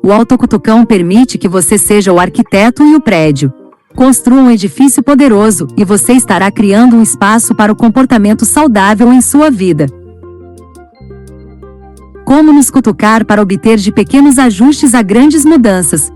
O autocutucão permite que você seja o arquiteto e o prédio. Construa um edifício poderoso e você estará criando um espaço para o comportamento saudável em sua vida. Como nos cutucar para obter de pequenos ajustes a grandes mudanças?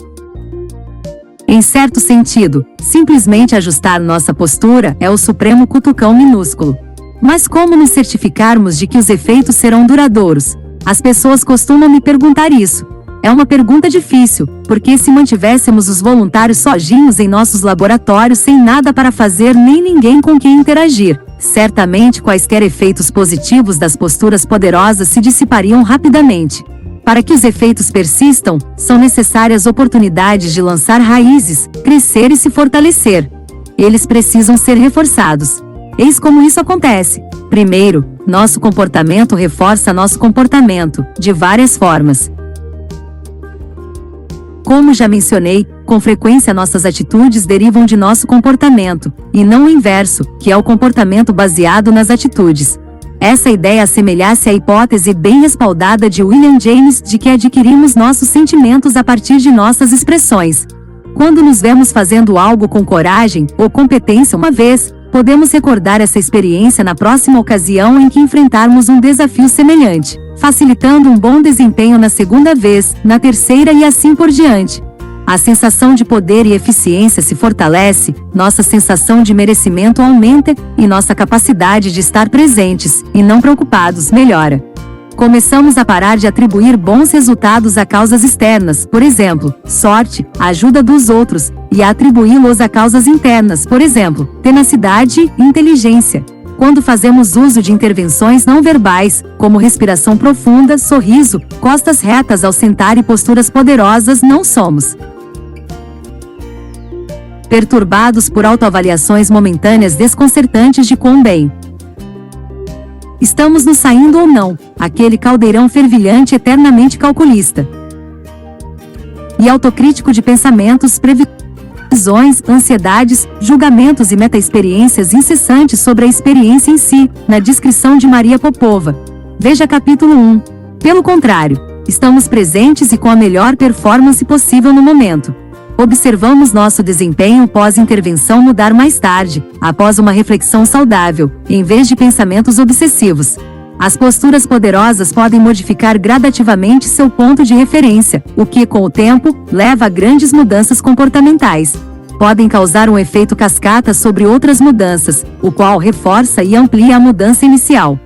Em certo sentido, simplesmente ajustar nossa postura é o supremo cutucão minúsculo. Mas como nos certificarmos de que os efeitos serão duradouros? As pessoas costumam me perguntar isso. É uma pergunta difícil, porque se mantivéssemos os voluntários sozinhos em nossos laboratórios sem nada para fazer nem ninguém com quem interagir, certamente quaisquer efeitos positivos das posturas poderosas se dissipariam rapidamente. Para que os efeitos persistam, são necessárias oportunidades de lançar raízes, crescer e se fortalecer. Eles precisam ser reforçados. Eis como isso acontece. Primeiro, nosso comportamento reforça nosso comportamento, de várias formas. Como já mencionei, com frequência nossas atitudes derivam de nosso comportamento, e não o inverso, que é o comportamento baseado nas atitudes. Essa ideia assemelha-se à hipótese bem respaldada de William James de que adquirimos nossos sentimentos a partir de nossas expressões. Quando nos vemos fazendo algo com coragem ou competência uma vez, podemos recordar essa experiência na próxima ocasião em que enfrentarmos um desafio semelhante, facilitando um bom desempenho na segunda vez, na terceira e assim por diante. A sensação de poder e eficiência se fortalece, nossa sensação de merecimento aumenta e nossa capacidade de estar presentes, e não preocupados, melhora. Começamos a parar de atribuir bons resultados a causas externas, por exemplo, sorte, a ajuda dos outros, e a atribuí-los a causas internas, por exemplo, tenacidade e inteligência. Quando fazemos uso de intervenções não verbais, como respiração profunda, sorriso, costas retas ao sentar e posturas poderosas, não somos perturbados por autoavaliações momentâneas desconcertantes de quão bem estamos nos saindo ou não, aquele caldeirão fervilhante eternamente calculista e autocrítico de pensamentos, previsões, ansiedades, julgamentos e meta-experiências incessantes sobre a experiência em si, na descrição de Maria Popova. Veja capítulo 1. Pelo contrário, estamos presentes e com a melhor performance possível no momento. Observamos nosso desempenho pós-intervenção mudar mais tarde, após uma reflexão saudável, em vez de pensamentos obsessivos. As posturas poderosas podem modificar gradativamente seu ponto de referência, o que, com o tempo, leva a grandes mudanças comportamentais. Podem causar um efeito cascata sobre outras mudanças, o qual reforça e amplia a mudança inicial.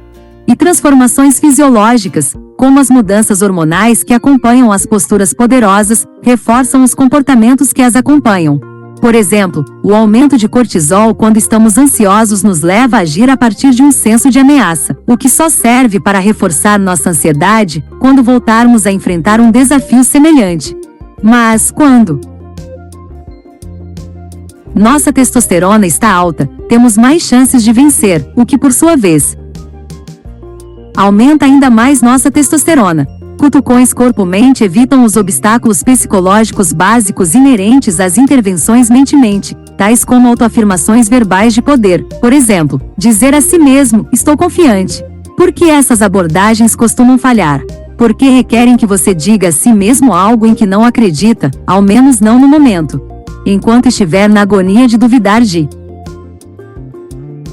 E transformações fisiológicas, como as mudanças hormonais que acompanham as posturas poderosas, reforçam os comportamentos que as acompanham. Por exemplo, o aumento de cortisol quando estamos ansiosos nos leva a agir a partir de um senso de ameaça, o que só serve para reforçar nossa ansiedade quando voltarmos a enfrentar um desafio semelhante. Mas quando nossa testosterona está alta, temos mais chances de vencer, o que por sua vez aumenta ainda mais nossa testosterona. Cutucões corpo-mente evitam os obstáculos psicológicos básicos inerentes às intervenções mente-mente, tais como autoafirmações verbais de poder, por exemplo, dizer a si mesmo, estou confiante. Por que essas abordagens costumam falhar? Porque requerem que você diga a si mesmo algo em que não acredita, ao menos não no momento, enquanto estiver na agonia de duvidar de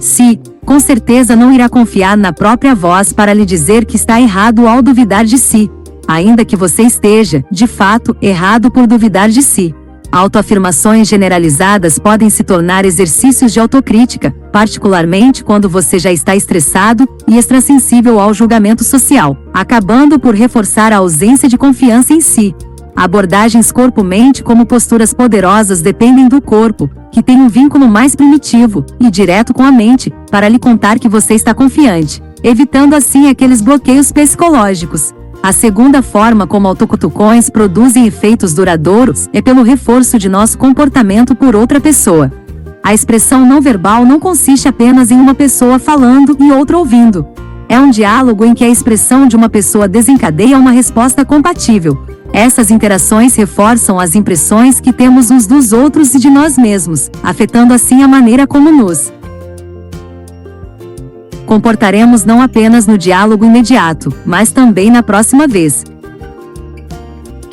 si. Com certeza não irá confiar na própria voz para lhe dizer que está errado ao duvidar de si, ainda que você esteja, de fato, errado por duvidar de si. Autoafirmações generalizadas podem se tornar exercícios de autocrítica, particularmente quando você já está estressado e extrassensível ao julgamento social, acabando por reforçar a ausência de confiança em si. Abordagens corpo-mente como posturas poderosas dependem do corpo, que tem um vínculo mais primitivo e direto com a mente, para lhe contar que você está confiante, evitando assim aqueles bloqueios psicológicos. A segunda forma como autocutucões produzem efeitos duradouros é pelo reforço de nosso comportamento por outra pessoa. A expressão não verbal não consiste apenas em uma pessoa falando e outra ouvindo. É um diálogo em que a expressão de uma pessoa desencadeia uma resposta compatível. Essas interações reforçam as impressões que temos uns dos outros e de nós mesmos, afetando assim a maneira como nos comportaremos não apenas no diálogo imediato, mas também na próxima vez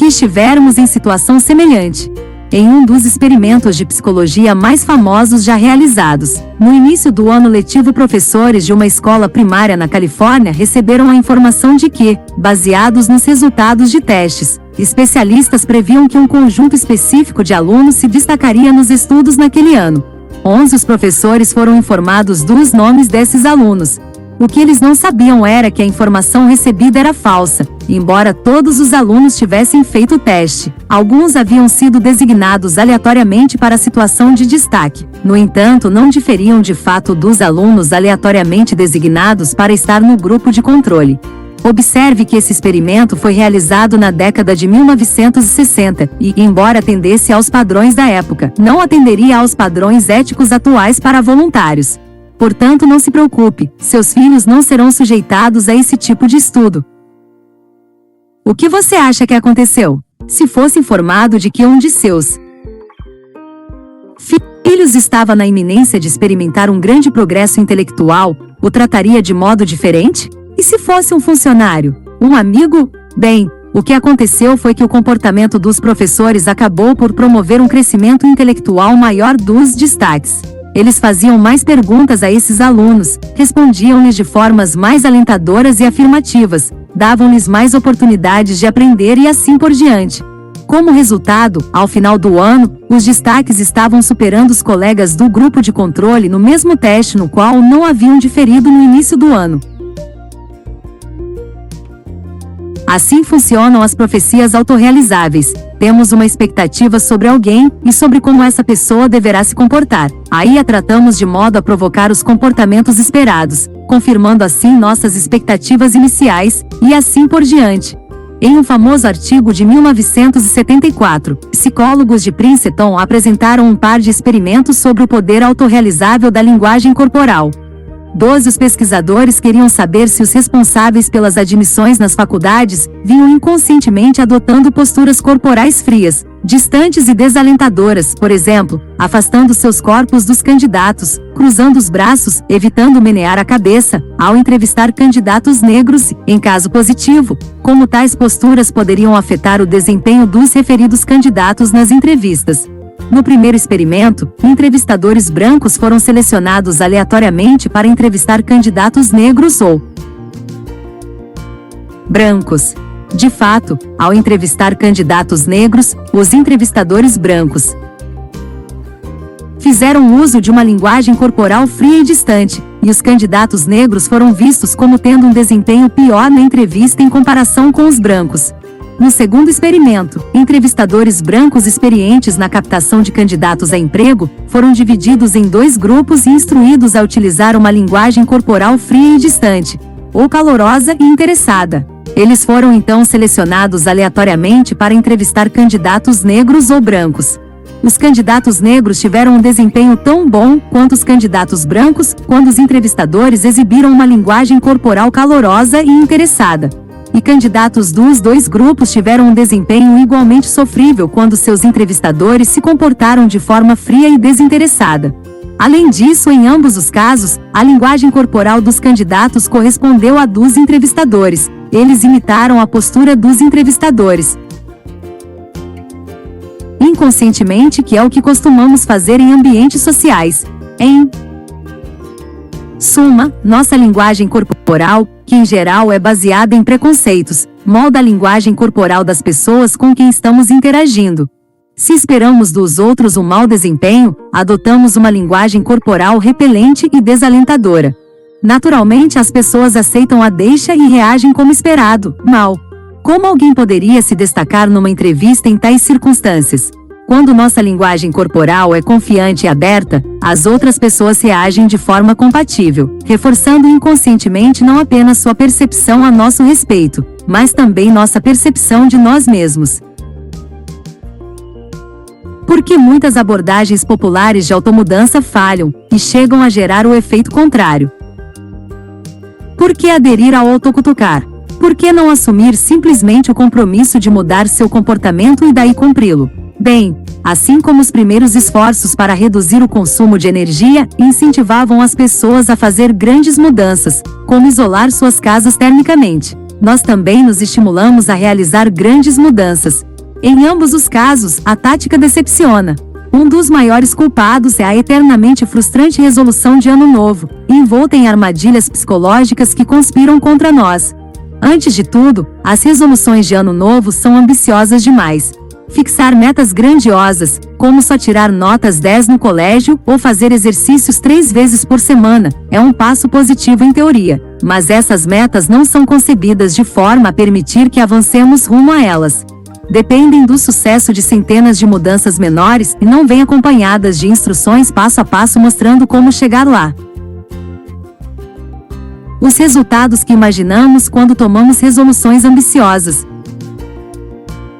que estivermos em situação semelhante. Em um dos experimentos de psicologia mais famosos já realizados, no início do ano letivo, professores de uma escola primária na Califórnia receberam a informação de que, baseados nos resultados de testes, especialistas previam que um conjunto específico de alunos se destacaria nos estudos naquele ano. 11 os professores foram informados dos nomes desses alunos. O que eles não sabiam era que a informação recebida era falsa, embora todos os alunos tivessem feito o teste. Alguns haviam sido designados aleatoriamente para a situação de destaque. No entanto, não diferiam de fato dos alunos aleatoriamente designados para estar no grupo de controle. Observe que esse experimento foi realizado na década de 1960 e, embora atendesse aos padrões da época, não atenderia aos padrões éticos atuais para voluntários. Portanto, não se preocupe, seus filhos não serão sujeitados a esse tipo de estudo. O que você acha que aconteceu? Se fosse informado de que um de seus filhos estava na iminência de experimentar um grande progresso intelectual, o trataria de modo diferente? E se fosse um funcionário? Um amigo? Bem, o que aconteceu foi que o comportamento dos professores acabou por promover um crescimento intelectual maior dos destaques. Eles faziam mais perguntas a esses alunos, respondiam-lhes de formas mais alentadoras e afirmativas, davam-lhes mais oportunidades de aprender e assim por diante. Como resultado, ao final do ano, os destaques estavam superando os colegas do grupo de controle no mesmo teste no qual não haviam diferido no início do ano. Assim funcionam as profecias autorrealizáveis. Temos uma expectativa sobre alguém e sobre como essa pessoa deverá se comportar. Aí a tratamos de modo a provocar os comportamentos esperados, confirmando assim nossas expectativas iniciais, e assim por diante. Em um famoso artigo de 1974, psicólogos de Princeton apresentaram um par de experimentos sobre o poder autorrealizável da linguagem corporal. 12 os pesquisadores queriam saber se os responsáveis pelas admissões nas faculdades vinham inconscientemente adotando posturas corporais frias, distantes e desalentadoras, por exemplo, afastando seus corpos dos candidatos, cruzando os braços, evitando menear a cabeça, ao entrevistar candidatos negros, em caso positivo, como tais posturas poderiam afetar o desempenho dos referidos candidatos nas entrevistas. No primeiro experimento, entrevistadores brancos foram selecionados aleatoriamente para entrevistar candidatos negros ou brancos. De fato, ao entrevistar candidatos negros, os entrevistadores brancos fizeram uso de uma linguagem corporal fria e distante, e os candidatos negros foram vistos como tendo um desempenho pior na entrevista em comparação com os brancos. No segundo experimento, entrevistadores brancos experientes na captação de candidatos a emprego foram divididos em 2 grupos e instruídos a utilizar uma linguagem corporal fria e distante, ou calorosa e interessada. Eles foram então selecionados aleatoriamente para entrevistar candidatos negros ou brancos. Os candidatos negros tiveram um desempenho tão bom quanto os candidatos brancos quando os entrevistadores exibiram uma linguagem corporal calorosa e interessada. E candidatos dos 2 grupos tiveram um desempenho igualmente sofrível quando seus entrevistadores se comportaram de forma fria e desinteressada. Além disso, em ambos os casos, a linguagem corporal dos candidatos correspondeu à dos entrevistadores. Eles imitaram a postura dos entrevistadores inconscientemente, que é o que costumamos fazer em ambientes sociais. Em suma, nossa linguagem corporal, que em geral é baseada em preconceitos, molda a linguagem corporal das pessoas com quem estamos interagindo. Se esperamos dos outros um mau desempenho, adotamos uma linguagem corporal repelente e desalentadora. Naturalmente, as pessoas aceitam a deixa e reagem como esperado, mal. Como alguém poderia se destacar numa entrevista em tais circunstâncias? Quando nossa linguagem corporal é confiante e aberta, as outras pessoas reagem de forma compatível, reforçando inconscientemente não apenas sua percepção a nosso respeito, mas também nossa percepção de nós mesmos. Por que muitas abordagens populares de automudança falham e chegam a gerar o efeito contrário? Por que aderir ao autocutucar? Por que não assumir simplesmente o compromisso de mudar seu comportamento e daí cumpri-lo? Bem, assim como os primeiros esforços para reduzir o consumo de energia incentivavam as pessoas a fazer grandes mudanças, como isolar suas casas termicamente, nós também nos estimulamos a realizar grandes mudanças, Em ambos os casos, a tática decepciona. Um dos maiores culpados é a eternamente frustrante resolução de Ano Novo, envolta em armadilhas psicológicas que conspiram contra nós. Antes de tudo, as resoluções de Ano Novo são ambiciosas demais. Fixar metas grandiosas, como só tirar notas 10 no colégio ou fazer exercícios 3 vezes por semana, é um passo positivo em teoria, mas essas metas não são concebidas de forma a permitir que avancemos rumo a elas. Dependem do sucesso de centenas de mudanças menores e não vêm acompanhadas de instruções passo a passo mostrando como chegar lá. Os resultados que imaginamos quando tomamos resoluções ambiciosas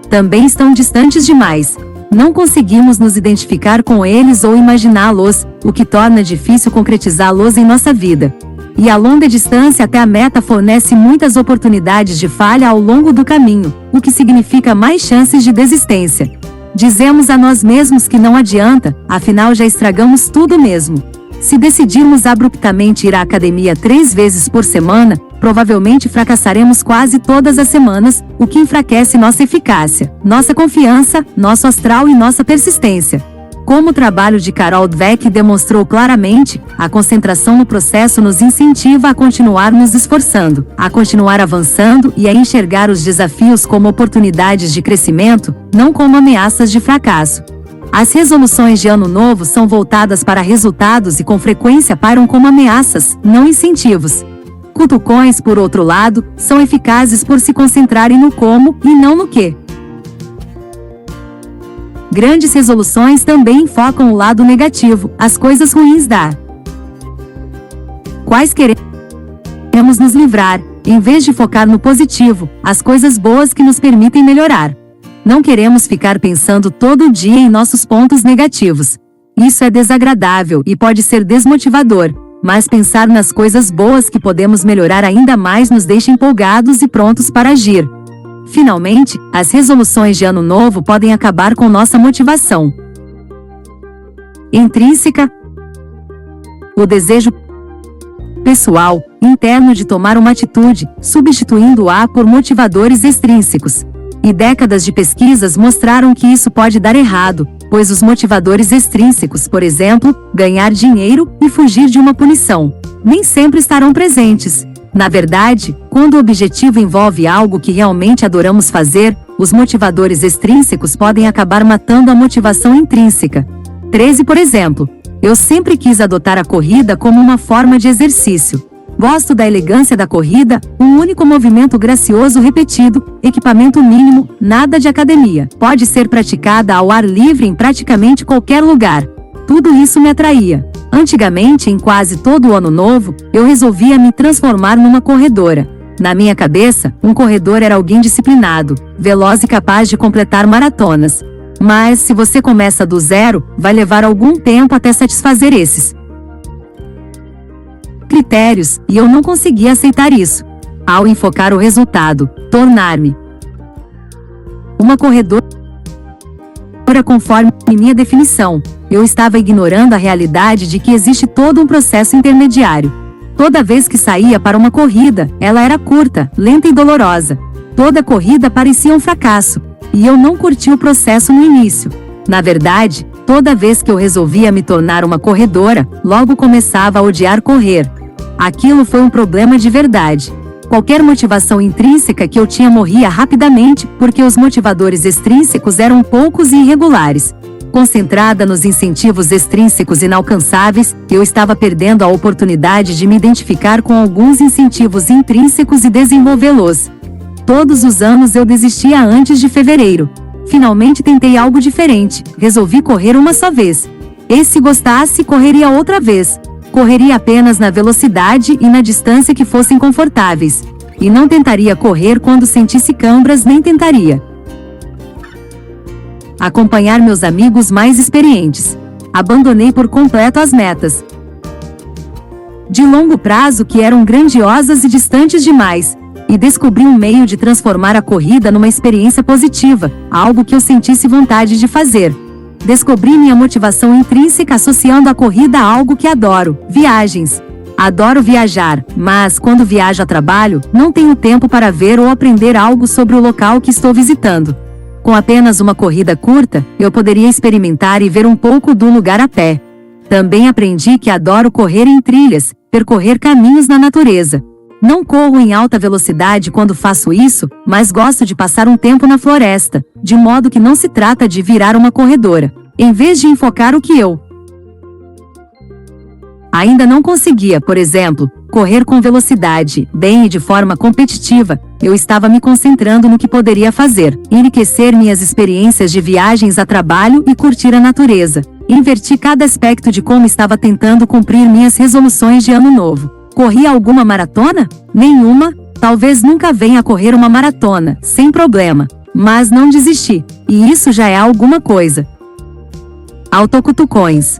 também estão distantes demais. Não conseguimos nos identificar com eles ou imaginá-los, o que torna difícil concretizá-los em nossa vida. E a longa distância até a meta fornece muitas oportunidades de falha ao longo do caminho, o que significa mais chances de desistência. Dizemos a nós mesmos que não adianta, afinal já estragamos tudo mesmo. Se decidirmos abruptamente ir à academia 3 vezes por semana, provavelmente fracassaremos quase todas as semanas, o que enfraquece nossa eficácia, nossa confiança, nosso astral e nossa persistência. Como o trabalho de Carol Dweck demonstrou claramente, a concentração no processo nos incentiva a continuar nos esforçando, a continuar avançando e a enxergar os desafios como oportunidades de crescimento, não como ameaças de fracasso. As resoluções de Ano Novo são voltadas para resultados e com frequência pairam como ameaças, não incentivos. Cutucões, por outro lado, são eficazes por se concentrarem no como e não no que. Grandes resoluções também focam o lado negativo, as coisas ruins da quais queremos nos livrar, em vez de focar no positivo, as coisas boas que nos permitem melhorar. Não queremos ficar pensando todo dia em nossos pontos negativos. Isso é desagradável e pode ser desmotivador, mas pensar nas coisas boas que podemos melhorar ainda mais nos deixa empolgados e prontos para agir. Finalmente, as resoluções de Ano Novo podem acabar com nossa motivação intrínseca, o desejo pessoal, interno de tomar uma atitude, substituindo-a por motivadores extrínsecos. E décadas de pesquisas mostraram que isso pode dar errado, pois os motivadores extrínsecos, por exemplo, ganhar dinheiro e fugir de uma punição, nem sempre estarão presentes. Na verdade, quando o objetivo envolve algo que realmente adoramos fazer, os motivadores extrínsecos podem acabar matando a motivação intrínseca. 13, por exemplo. Eu sempre quis adotar a corrida como uma forma de exercício. Gosto da elegância da corrida, um único movimento gracioso repetido, equipamento mínimo, nada de academia. Pode ser praticada ao ar livre em praticamente qualquer lugar. Tudo isso me atraía. Antigamente, em quase todo o Ano Novo, eu resolvia me transformar numa corredora. Na minha cabeça, um corredor era alguém disciplinado, veloz e capaz de completar maratonas. Mas, se você começa do zero, vai levar algum tempo até satisfazer esses critérios, e eu não conseguia aceitar isso. Ao enfocar o resultado, tornar-me uma corredora conforme minha definição, eu estava ignorando a realidade de que existe todo um processo intermediário. Toda vez que saía para uma corrida, ela era curta, lenta e dolorosa. Toda corrida parecia um fracasso, e eu não curti o processo no início. Na verdade, toda vez que eu resolvia me tornar uma corredora, logo começava a odiar correr. Aquilo foi um problema de verdade. Qualquer motivação intrínseca que eu tinha morria rapidamente, porque os motivadores extrínsecos eram poucos e irregulares. Concentrada nos incentivos extrínsecos inalcançáveis, eu estava perdendo a oportunidade de me identificar com alguns incentivos intrínsecos e desenvolvê-los. Todos os anos eu desistia antes de fevereiro. Finalmente tentei algo diferente, resolvi correr uma só vez. E se gostasse, correria outra vez. Correria apenas na velocidade e na distância que fossem confortáveis. E não tentaria correr quando sentisse câimbras, nem tentaria acompanhar meus amigos mais experientes. Abandonei por completo as metas de longo prazo que eram grandiosas e distantes demais, e descobri um meio de transformar a corrida numa experiência positiva, algo que eu sentisse vontade de fazer. Descobri minha motivação intrínseca associando a corrida a algo que adoro: viagens. Adoro viajar, mas quando viajo a trabalho, não tenho tempo para ver ou aprender algo sobre o local que estou visitando. Com apenas uma corrida curta, eu poderia experimentar e ver um pouco do lugar a pé. Também aprendi que adoro correr em trilhas, percorrer caminhos na natureza. Não corro em alta velocidade quando faço isso, mas gosto de passar um tempo na floresta, de modo que não se trata de virar uma corredora, em vez de enfocar o que eu ainda não conseguia, por exemplo, correr com velocidade, bem e de forma competitiva. Eu estava me concentrando no que poderia fazer, enriquecer minhas experiências de viagens a trabalho e curtir a natureza. Inverti cada aspecto de como estava tentando cumprir minhas resoluções de ano novo. Corri alguma maratona? Nenhuma. Talvez nunca venha a correr uma maratona, sem problema. Mas não desisti, e isso já é alguma coisa. Autocutucões.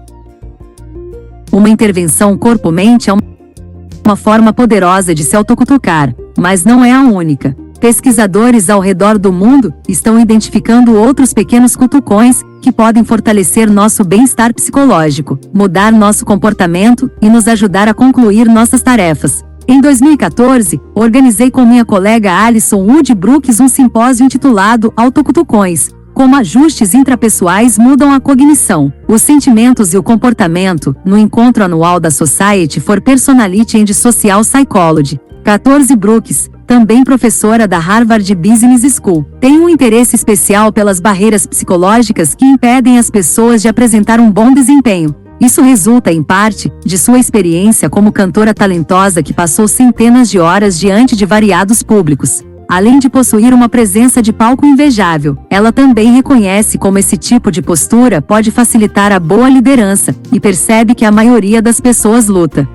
Uma intervenção corpo-mente é uma forma poderosa de se autocutucar, mas não é a única. Pesquisadores ao redor do mundo estão identificando outros pequenos cutucões que podem fortalecer nosso bem-estar psicológico, mudar nosso comportamento e nos ajudar a concluir nossas tarefas. Em 2014, organizei com minha colega Alison Wood Brooks um simpósio intitulado Autocutucões: Como ajustes intrapessoais mudam a cognição, os sentimentos e o comportamento, no encontro anual da Society for Personality and Social Psychology. 14 Brooks, também professora da Harvard Business School, tem um interesse especial pelas barreiras psicológicas que impedem as pessoas de apresentar um bom desempenho. Isso resulta, em parte, de sua experiência como cantora talentosa que passou centenas de horas diante de variados públicos. Além de possuir uma presença de palco invejável, ela também reconhece como esse tipo de postura pode facilitar a boa liderança, e percebe que a maioria das pessoas luta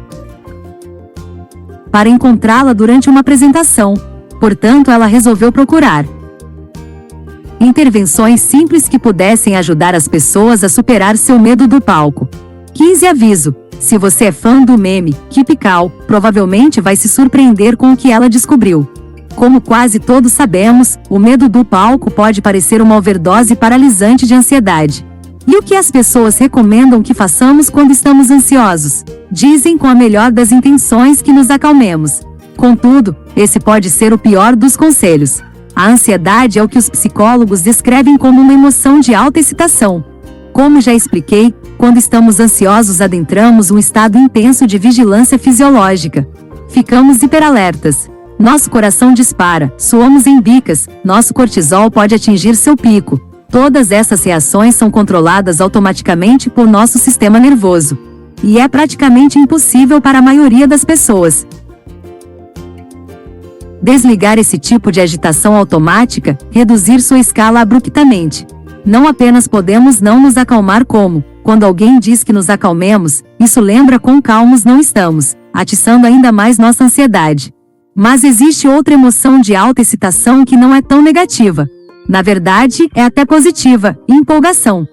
para encontrá-la durante uma apresentação. Portanto, ela resolveu procurar intervenções simples que pudessem ajudar as pessoas a superar seu medo do palco. 15 Aviso: se você é fã do meme Keep Calm, provavelmente vai se surpreender com o que ela descobriu. Como quase todos sabemos, o medo do palco pode parecer uma overdose paralisante de ansiedade. E o que as pessoas recomendam que façamos quando estamos ansiosos? Dizem com a melhor das intenções que nos acalmemos. Contudo, esse pode ser o pior dos conselhos. A ansiedade é o que os psicólogos descrevem como uma emoção de alta excitação. Como já expliquei, quando estamos ansiosos adentramos um estado intenso de vigilância fisiológica. Ficamos hiperalertas. Nosso coração dispara, suamos em bicas, nosso cortisol pode atingir seu pico. Todas essas reações são controladas automaticamente por nosso sistema nervoso. E é praticamente impossível para a maioria das pessoas desligar esse tipo de agitação automática, reduzir sua escala abruptamente. Não apenas podemos não nos acalmar como, quando alguém diz que nos acalmemos, isso lembra quão calmos não estamos, atiçando ainda mais nossa ansiedade. Mas existe outra emoção de alta excitação que não é tão negativa. Na verdade, é até positiva: empolgação.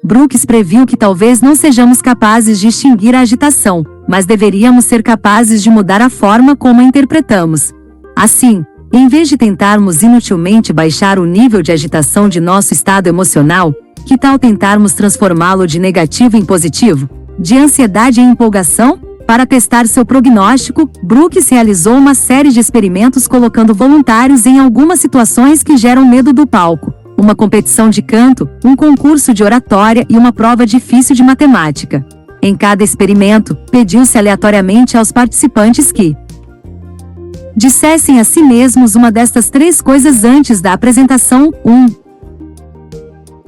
Brooks previu que talvez não sejamos capazes de extinguir a agitação, mas deveríamos ser capazes de mudar a forma como a interpretamos. Assim, em vez de tentarmos inutilmente baixar o nível de agitação de nosso estado emocional, que tal tentarmos transformá-lo de negativo em positivo? De ansiedade em empolgação? Para testar seu prognóstico, Brooks realizou uma série de experimentos colocando voluntários em algumas situações que geram medo do palco: uma competição de canto, um concurso de oratória e uma prova difícil de matemática. Em cada experimento, pediu-se aleatoriamente aos participantes que dissessem a si mesmos uma destas 3 coisas antes da apresentação: 1.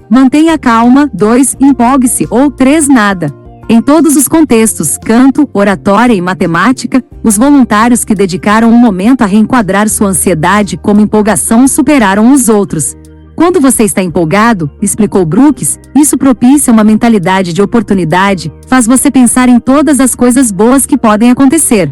Mantenha calma, 2. Empolgue-se, ou 3. Nada. Em todos os contextos, canto, oratória e matemática, os voluntários que dedicaram um momento a reenquadrar sua ansiedade como empolgação superaram os outros. Quando você está empolgado, explicou Brooks, isso propicia uma mentalidade de oportunidade, faz você pensar em todas as coisas boas que podem acontecer.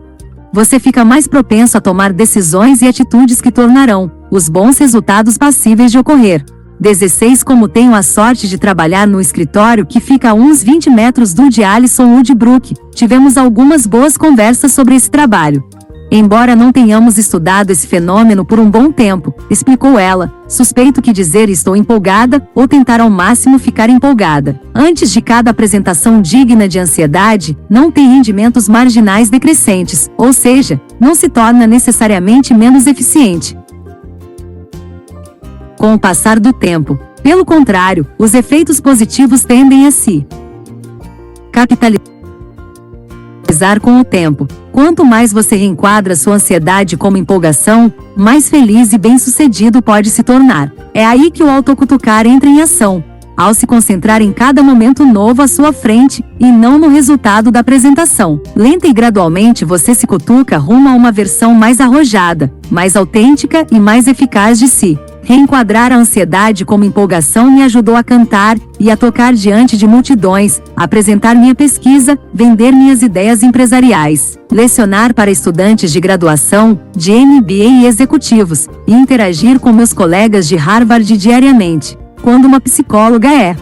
Você fica mais propenso a tomar decisões e atitudes que tornarão os bons resultados passíveis de ocorrer. 16 Como tenho a sorte de trabalhar no escritório que fica a uns 20 metros do de Alison Woodbrook, tivemos algumas boas conversas sobre esse trabalho. Embora não tenhamos estudado esse fenômeno por um bom tempo, explicou ela, suspeito que dizer estou empolgada, ou tentar ao máximo ficar empolgada, antes de cada apresentação digna de ansiedade, não tem rendimentos marginais decrescentes, ou seja, não se torna necessariamente menos eficiente. com o passar do tempo. Pelo contrário, os efeitos positivos tendem a se capitalizar com o tempo. Quanto mais você reenquadra sua ansiedade como empolgação, mais feliz e bem-sucedido pode se tornar. É aí que o autocutucar entra em ação, ao se concentrar em cada momento novo à sua frente, e não no resultado da apresentação. Lenta e gradualmente você se cutuca rumo a uma versão mais arrojada, mais autêntica e mais eficaz de si. Reenquadrar a ansiedade como empolgação me ajudou a cantar e a tocar diante de multidões, apresentar minha pesquisa, vender minhas ideias empresariais, lecionar para estudantes de graduação, de MBA e executivos, e interagir com meus colegas de Harvard diariamente. Quando uma psicóloga é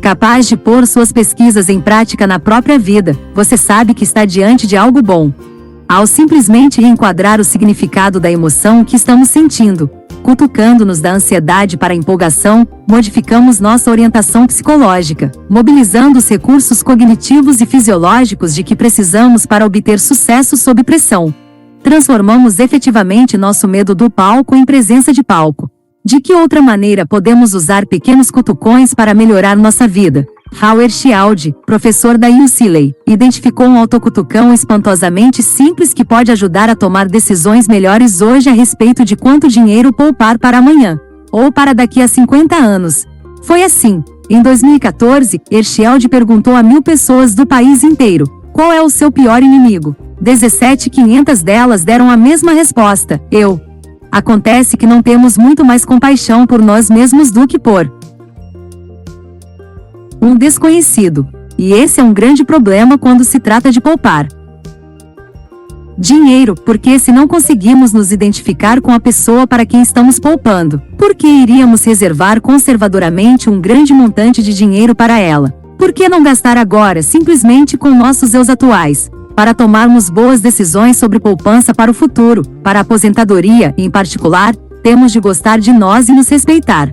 capaz de pôr suas pesquisas em prática na própria vida, você sabe que está diante de algo bom. Ao simplesmente reenquadrar o significado da emoção que estamos sentindo, cutucando-nos da ansiedade para a empolgação, modificamos nossa orientação psicológica, mobilizando os recursos cognitivos e fisiológicos de que precisamos para obter sucesso sob pressão. Transformamos efetivamente nosso medo do palco em presença de palco. De que outra maneira podemos usar pequenos cutucões para melhorar nossa vida? Howard Schilde, professor da UCLA, identificou um autocutucão espantosamente simples que pode ajudar a tomar decisões melhores hoje a respeito de quanto dinheiro poupar para amanhã, ou para daqui a 50 anos. Foi assim. Em 2014, Schilde perguntou a 1.000 pessoas do país inteiro: qual é o seu pior inimigo? 17.500 delas deram a mesma resposta: eu. Acontece que não temos muito mais compaixão por nós mesmos do que por um desconhecido. E esse é um grande problema quando se trata de poupar dinheiro, porque se não conseguimos nos identificar com a pessoa para quem estamos poupando, por que iríamos reservar conservadoramente um grande montante de dinheiro para ela? Por que não gastar agora simplesmente com nossos eus atuais, para tomarmos boas decisões sobre poupança para o futuro? Para a aposentadoria, em particular, temos de gostar de nós e nos respeitar.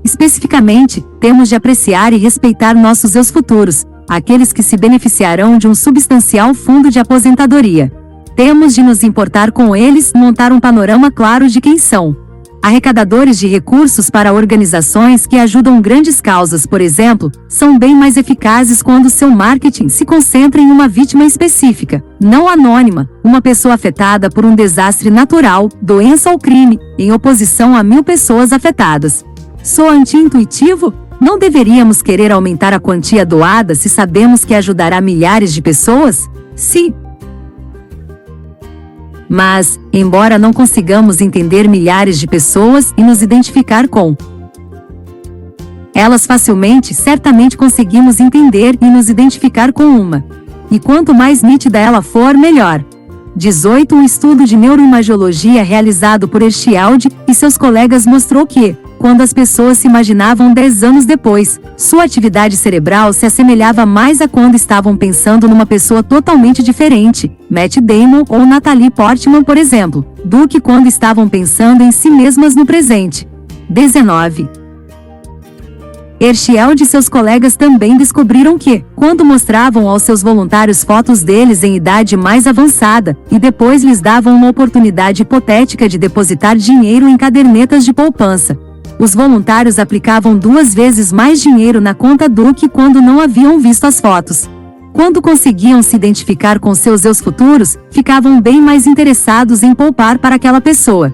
Especificamente, temos de apreciar e respeitar nossos eus futuros, aqueles que se beneficiarão de um substancial fundo de aposentadoria. Temos de nos importar com eles, montar um panorama claro de quem são. Arrecadadores de recursos para organizações que ajudam grandes causas, por exemplo, são bem mais eficazes quando seu marketing se concentra em uma vítima específica, não anônima, uma pessoa afetada por um desastre natural, doença ou crime, em oposição a 1.000 pessoas afetadas. Sou anti-intuitivo? Não deveríamos querer aumentar a quantia doada se sabemos que ajudará milhares de pessoas? Sim. Mas, embora não consigamos entender milhares de pessoas e nos identificar com elas facilmente, certamente conseguimos entender e nos identificar com uma. E quanto mais nítida ela for, melhor. 18. Um estudo de neuroimagiologia realizado por Schilde e seus colegas mostrou que, quando as pessoas se imaginavam 10 anos depois, sua atividade cerebral se assemelhava mais a quando estavam pensando numa pessoa totalmente diferente, Matt Damon ou Natalie Portman, por exemplo, do que quando estavam pensando em si mesmas no presente. 19. Schilde e seus colegas também descobriram que, quando mostravam aos seus voluntários fotos deles em idade mais avançada, e depois lhes davam uma oportunidade hipotética de depositar dinheiro em cadernetas de poupança, os voluntários aplicavam 2 vezes mais dinheiro na conta do que quando não haviam visto as fotos. Quando conseguiam se identificar com seus eus futuros, ficavam bem mais interessados em poupar para aquela pessoa.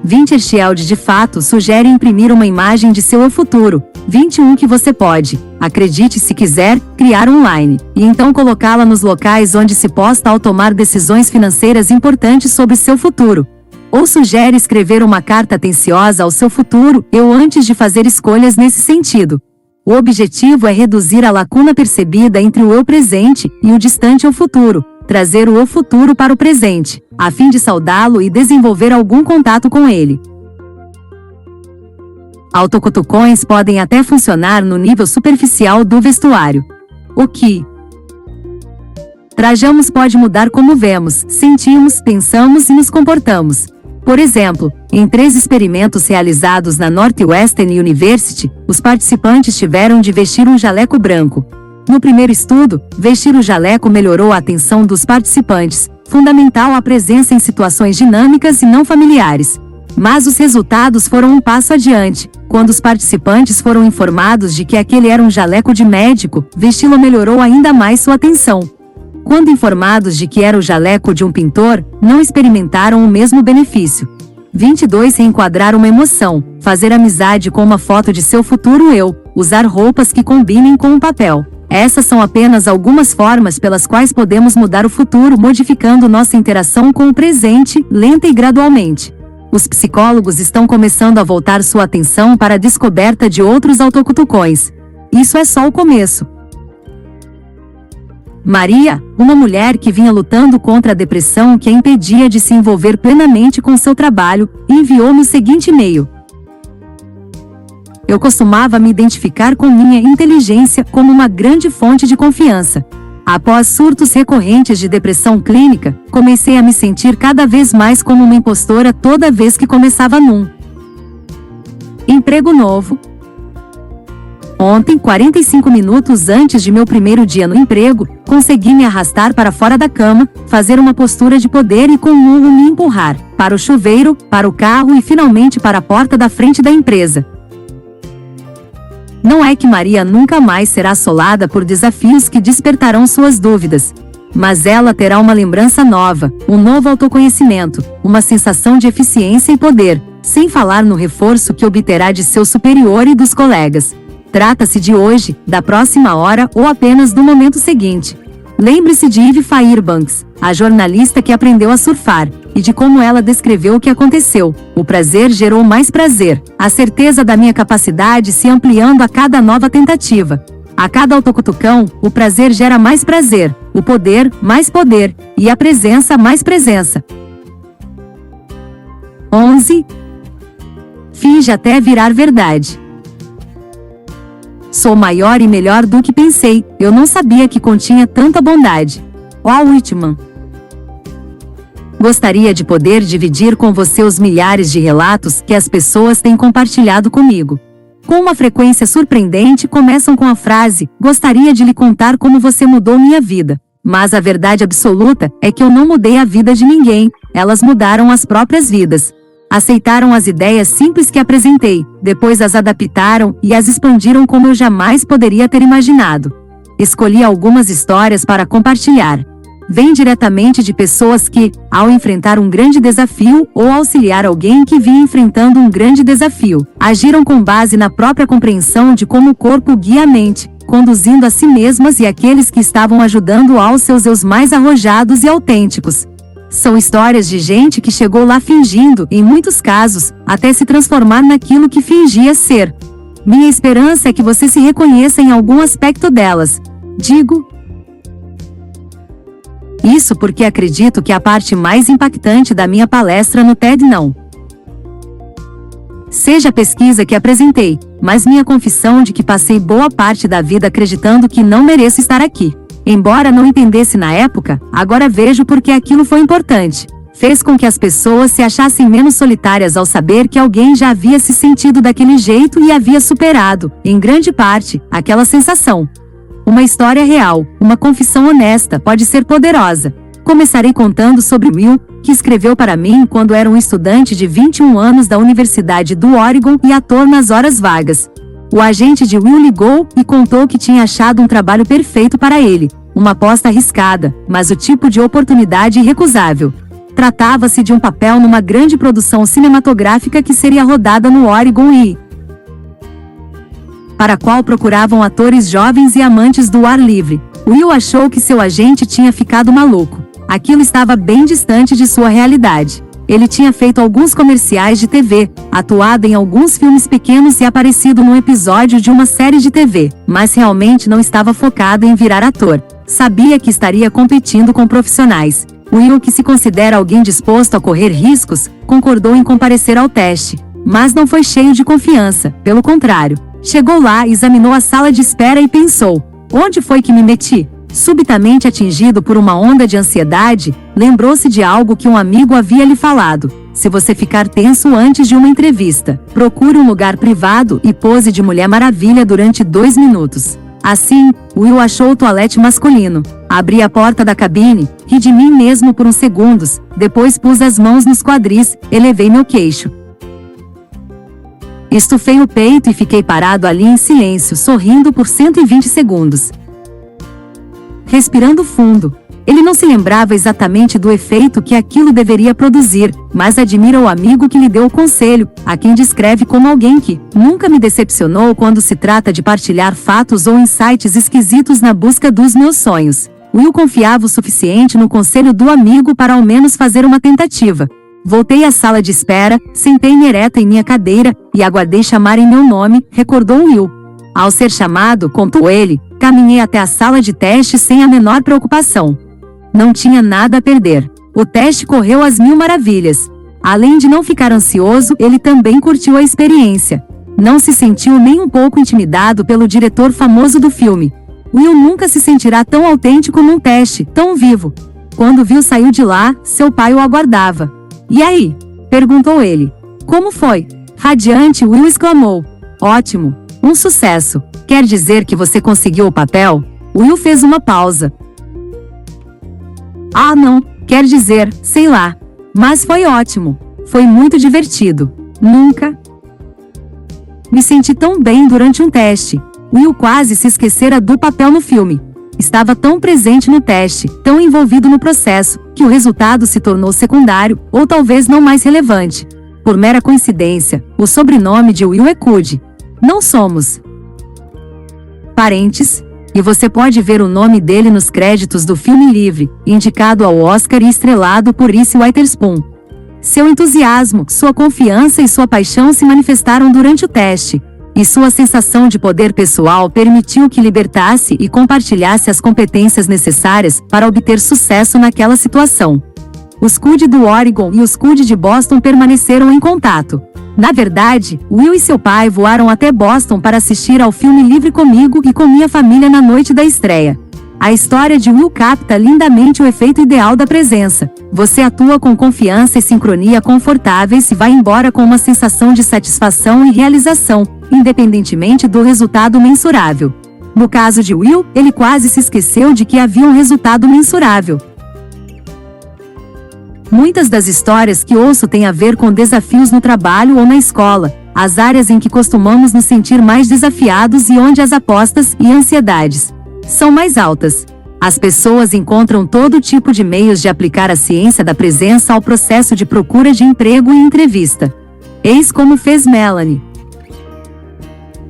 20. Schilde de fato sugere imprimir uma imagem de seu eu futuro. 21. Que você pode, acredite se quiser, criar online, e então colocá-la nos locais onde se posta ao tomar decisões financeiras importantes sobre seu futuro. Ou sugere escrever uma carta atenciosa ao seu futuro eu antes de fazer escolhas nesse sentido. O objetivo é reduzir a lacuna percebida entre o eu presente e o distante eu futuro, trazer o eu futuro para o presente, a fim de saudá-lo e desenvolver algum contato com ele. Autocutucões podem até funcionar no nível superficial do vestuário. O que trajamos pode mudar como vemos, sentimos, pensamos e nos comportamos. Por exemplo, em 3 experimentos realizados na Northwestern University, os participantes tiveram de vestir um jaleco branco. No primeiro estudo, vestir o jaleco melhorou a atenção dos participantes, fundamental à presença em situações dinâmicas e não familiares. Mas os resultados foram um passo adiante. Quando os participantes foram informados de que aquele era um jaleco de médico, vesti-lo melhorou ainda mais sua atenção. Quando informados de que era o jaleco de um pintor, não experimentaram o mesmo benefício. 22. Reenquadrar uma emoção, fazer amizade com uma foto de seu futuro eu, usar roupas que combinem com o papel. Essas são apenas algumas formas pelas quais podemos mudar o futuro modificando nossa interação com o presente, lenta e gradualmente. Os psicólogos estão começando a voltar sua atenção para a descoberta de outros autocutucões. Isso é só o começo. Maria, uma mulher que vinha lutando contra a depressão que a impedia de se envolver plenamente com seu trabalho, enviou-me o seguinte e-mail. Eu costumava me identificar com minha inteligência como uma grande fonte de confiança. Após surtos recorrentes de depressão clínica, comecei a me sentir cada vez mais como uma impostora toda vez que começava num emprego novo. Ontem, 45 minutos antes de meu primeiro dia no emprego, consegui me arrastar para fora da cama, fazer uma postura de poder e com um urro me empurrar para o chuveiro, para o carro e finalmente para a porta da frente da empresa. Não é que Maria nunca mais será assolada por desafios que despertarão suas dúvidas. Mas ela terá uma lembrança nova, um novo autoconhecimento, uma sensação de eficiência e poder, sem falar no reforço que obterá de seu superior e dos colegas. Trata-se de hoje, da próxima hora ou apenas do momento seguinte. Lembre-se de Eve Fairbanks, a jornalista que aprendeu a surfar, e de como ela descreveu o que aconteceu. O prazer gerou mais prazer, a certeza da minha capacidade se ampliando a cada nova tentativa. A cada autocutucão, o prazer gera mais prazer, o poder, mais poder, e a presença, mais presença. 11. Finge até virar verdade. Sou maior e melhor do que pensei, eu não sabia que continha tanta bondade. Walt Whitman. Gostaria de poder dividir com você os milhares de relatos que as pessoas têm compartilhado comigo. Com uma frequência surpreendente, começam com a frase: gostaria de lhe contar como você mudou minha vida. Mas a verdade absoluta é que eu não mudei a vida de ninguém, elas mudaram as próprias vidas. Aceitaram as ideias simples que apresentei, depois as adaptaram e as expandiram como eu jamais poderia ter imaginado. Escolhi algumas histórias para compartilhar. Vêm diretamente de pessoas que, ao enfrentar um grande desafio ou auxiliar alguém que vinha enfrentando um grande desafio, agiram com base na própria compreensão de como o corpo guia a mente, conduzindo a si mesmas e aqueles que estavam ajudando aos seus eus mais arrojados e autênticos. São histórias de gente que chegou lá fingindo, em muitos casos, até se transformar naquilo que fingia ser. Minha esperança é que você se reconheça em algum aspecto delas. Digo isso porque acredito que a parte mais impactante da minha palestra no TED não seja a pesquisa que apresentei, mas minha confissão de que passei boa parte da vida acreditando que não mereço estar aqui. Embora não entendesse na época, agora vejo porque aquilo foi importante. Fez com que as pessoas se achassem menos solitárias ao saber que alguém já havia se sentido daquele jeito e havia superado, em grande parte, aquela sensação. Uma história real, uma confissão honesta pode ser poderosa. Começarei contando sobre Will, que escreveu para mim quando era um estudante de 21 anos da Universidade do Oregon e ator nas horas vagas. O agente de Will ligou e contou que tinha achado um trabalho perfeito para ele, uma aposta arriscada, mas o tipo de oportunidade irrecusável. Tratava-se de um papel numa grande produção cinematográfica que seria rodada no Oregon e para a qual procuravam atores jovens e amantes do ar livre. Will achou que seu agente tinha ficado maluco. Aquilo estava bem distante de sua realidade. Ele tinha feito alguns comerciais de TV, atuado em alguns filmes pequenos e aparecido num episódio de uma série de TV, mas realmente não estava focado em virar ator. Sabia que estaria competindo com profissionais. Will, que se considera alguém disposto a correr riscos, concordou em comparecer ao teste. Mas não foi cheio de confiança, pelo contrário. Chegou lá, examinou a sala de espera e pensou: onde foi que me meti? Subitamente atingido por uma onda de ansiedade, lembrou-se de algo que um amigo havia lhe falado. Se você ficar tenso antes de uma entrevista, procure um lugar privado e pose de Mulher Maravilha durante 2 minutos. Assim, Will achou o toalete masculino. Abri a porta da cabine, ri de mim mesmo por uns segundos, depois pus as mãos nos quadris, elevei meu queixo. Estufei o peito e fiquei parado ali em silêncio, sorrindo por 120 segundos. Respirando fundo. Ele não se lembrava exatamente do efeito que aquilo deveria produzir, mas admira o amigo que lhe deu o conselho, a quem descreve como alguém que nunca me decepcionou quando se trata de partilhar fatos ou insights esquisitos na busca dos meus sonhos. Will confiava o suficiente no conselho do amigo para ao menos fazer uma tentativa. Voltei à sala de espera, sentei-me ereta em minha cadeira e aguardei chamarem meu nome, recordou Will. Ao ser chamado, contou ele, caminhei até a sala de teste sem a menor preocupação. Não tinha nada a perder. O teste correu às mil maravilhas. Além de não ficar ansioso, ele também curtiu a experiência. Não se sentiu nem um pouco intimidado pelo diretor famoso do filme. Will nunca se sentirá tão autêntico num teste, tão vivo. Quando Will saiu de lá, seu pai o aguardava. E aí? Perguntou ele. Como foi? Radiante, Will exclamou. Ótimo. Um sucesso. Quer dizer que você conseguiu o papel? Will fez uma pausa. Ah, não. Quer dizer, sei lá. Mas foi ótimo. Foi muito divertido. Nunca me senti tão bem durante um teste. Will quase se esquecera do papel no filme. Estava tão presente no teste, tão envolvido no processo, que o resultado se tornou secundário, ou talvez não mais relevante. Por mera coincidência, o sobrenome de Will é Cud. Não somos parentes, e você pode ver o nome dele nos créditos do filme Livre, indicado ao Oscar e estrelado por Reese Witherspoon. Seu entusiasmo, sua confiança e sua paixão se manifestaram durante o teste. E sua sensação de poder pessoal permitiu que libertasse e compartilhasse as competências necessárias para obter sucesso naquela situação. Os Cud do Oregon e os Cud de Boston permaneceram em contato. Na verdade, Will e seu pai voaram até Boston para assistir ao filme Livre comigo e com minha família na noite da estreia. A história de Will capta lindamente o efeito ideal da presença. Você atua com confiança e sincronia confortáveis e vai embora com uma sensação de satisfação e realização, independentemente do resultado mensurável. No caso de Will, ele quase se esqueceu de que havia um resultado mensurável. Muitas das histórias que ouço têm a ver com desafios no trabalho ou na escola, as áreas em que costumamos nos sentir mais desafiados e onde as apostas e ansiedades são mais altas. As pessoas encontram todo tipo de meios de aplicar a ciência da presença ao processo de procura de emprego e entrevista. Eis como fez Melanie.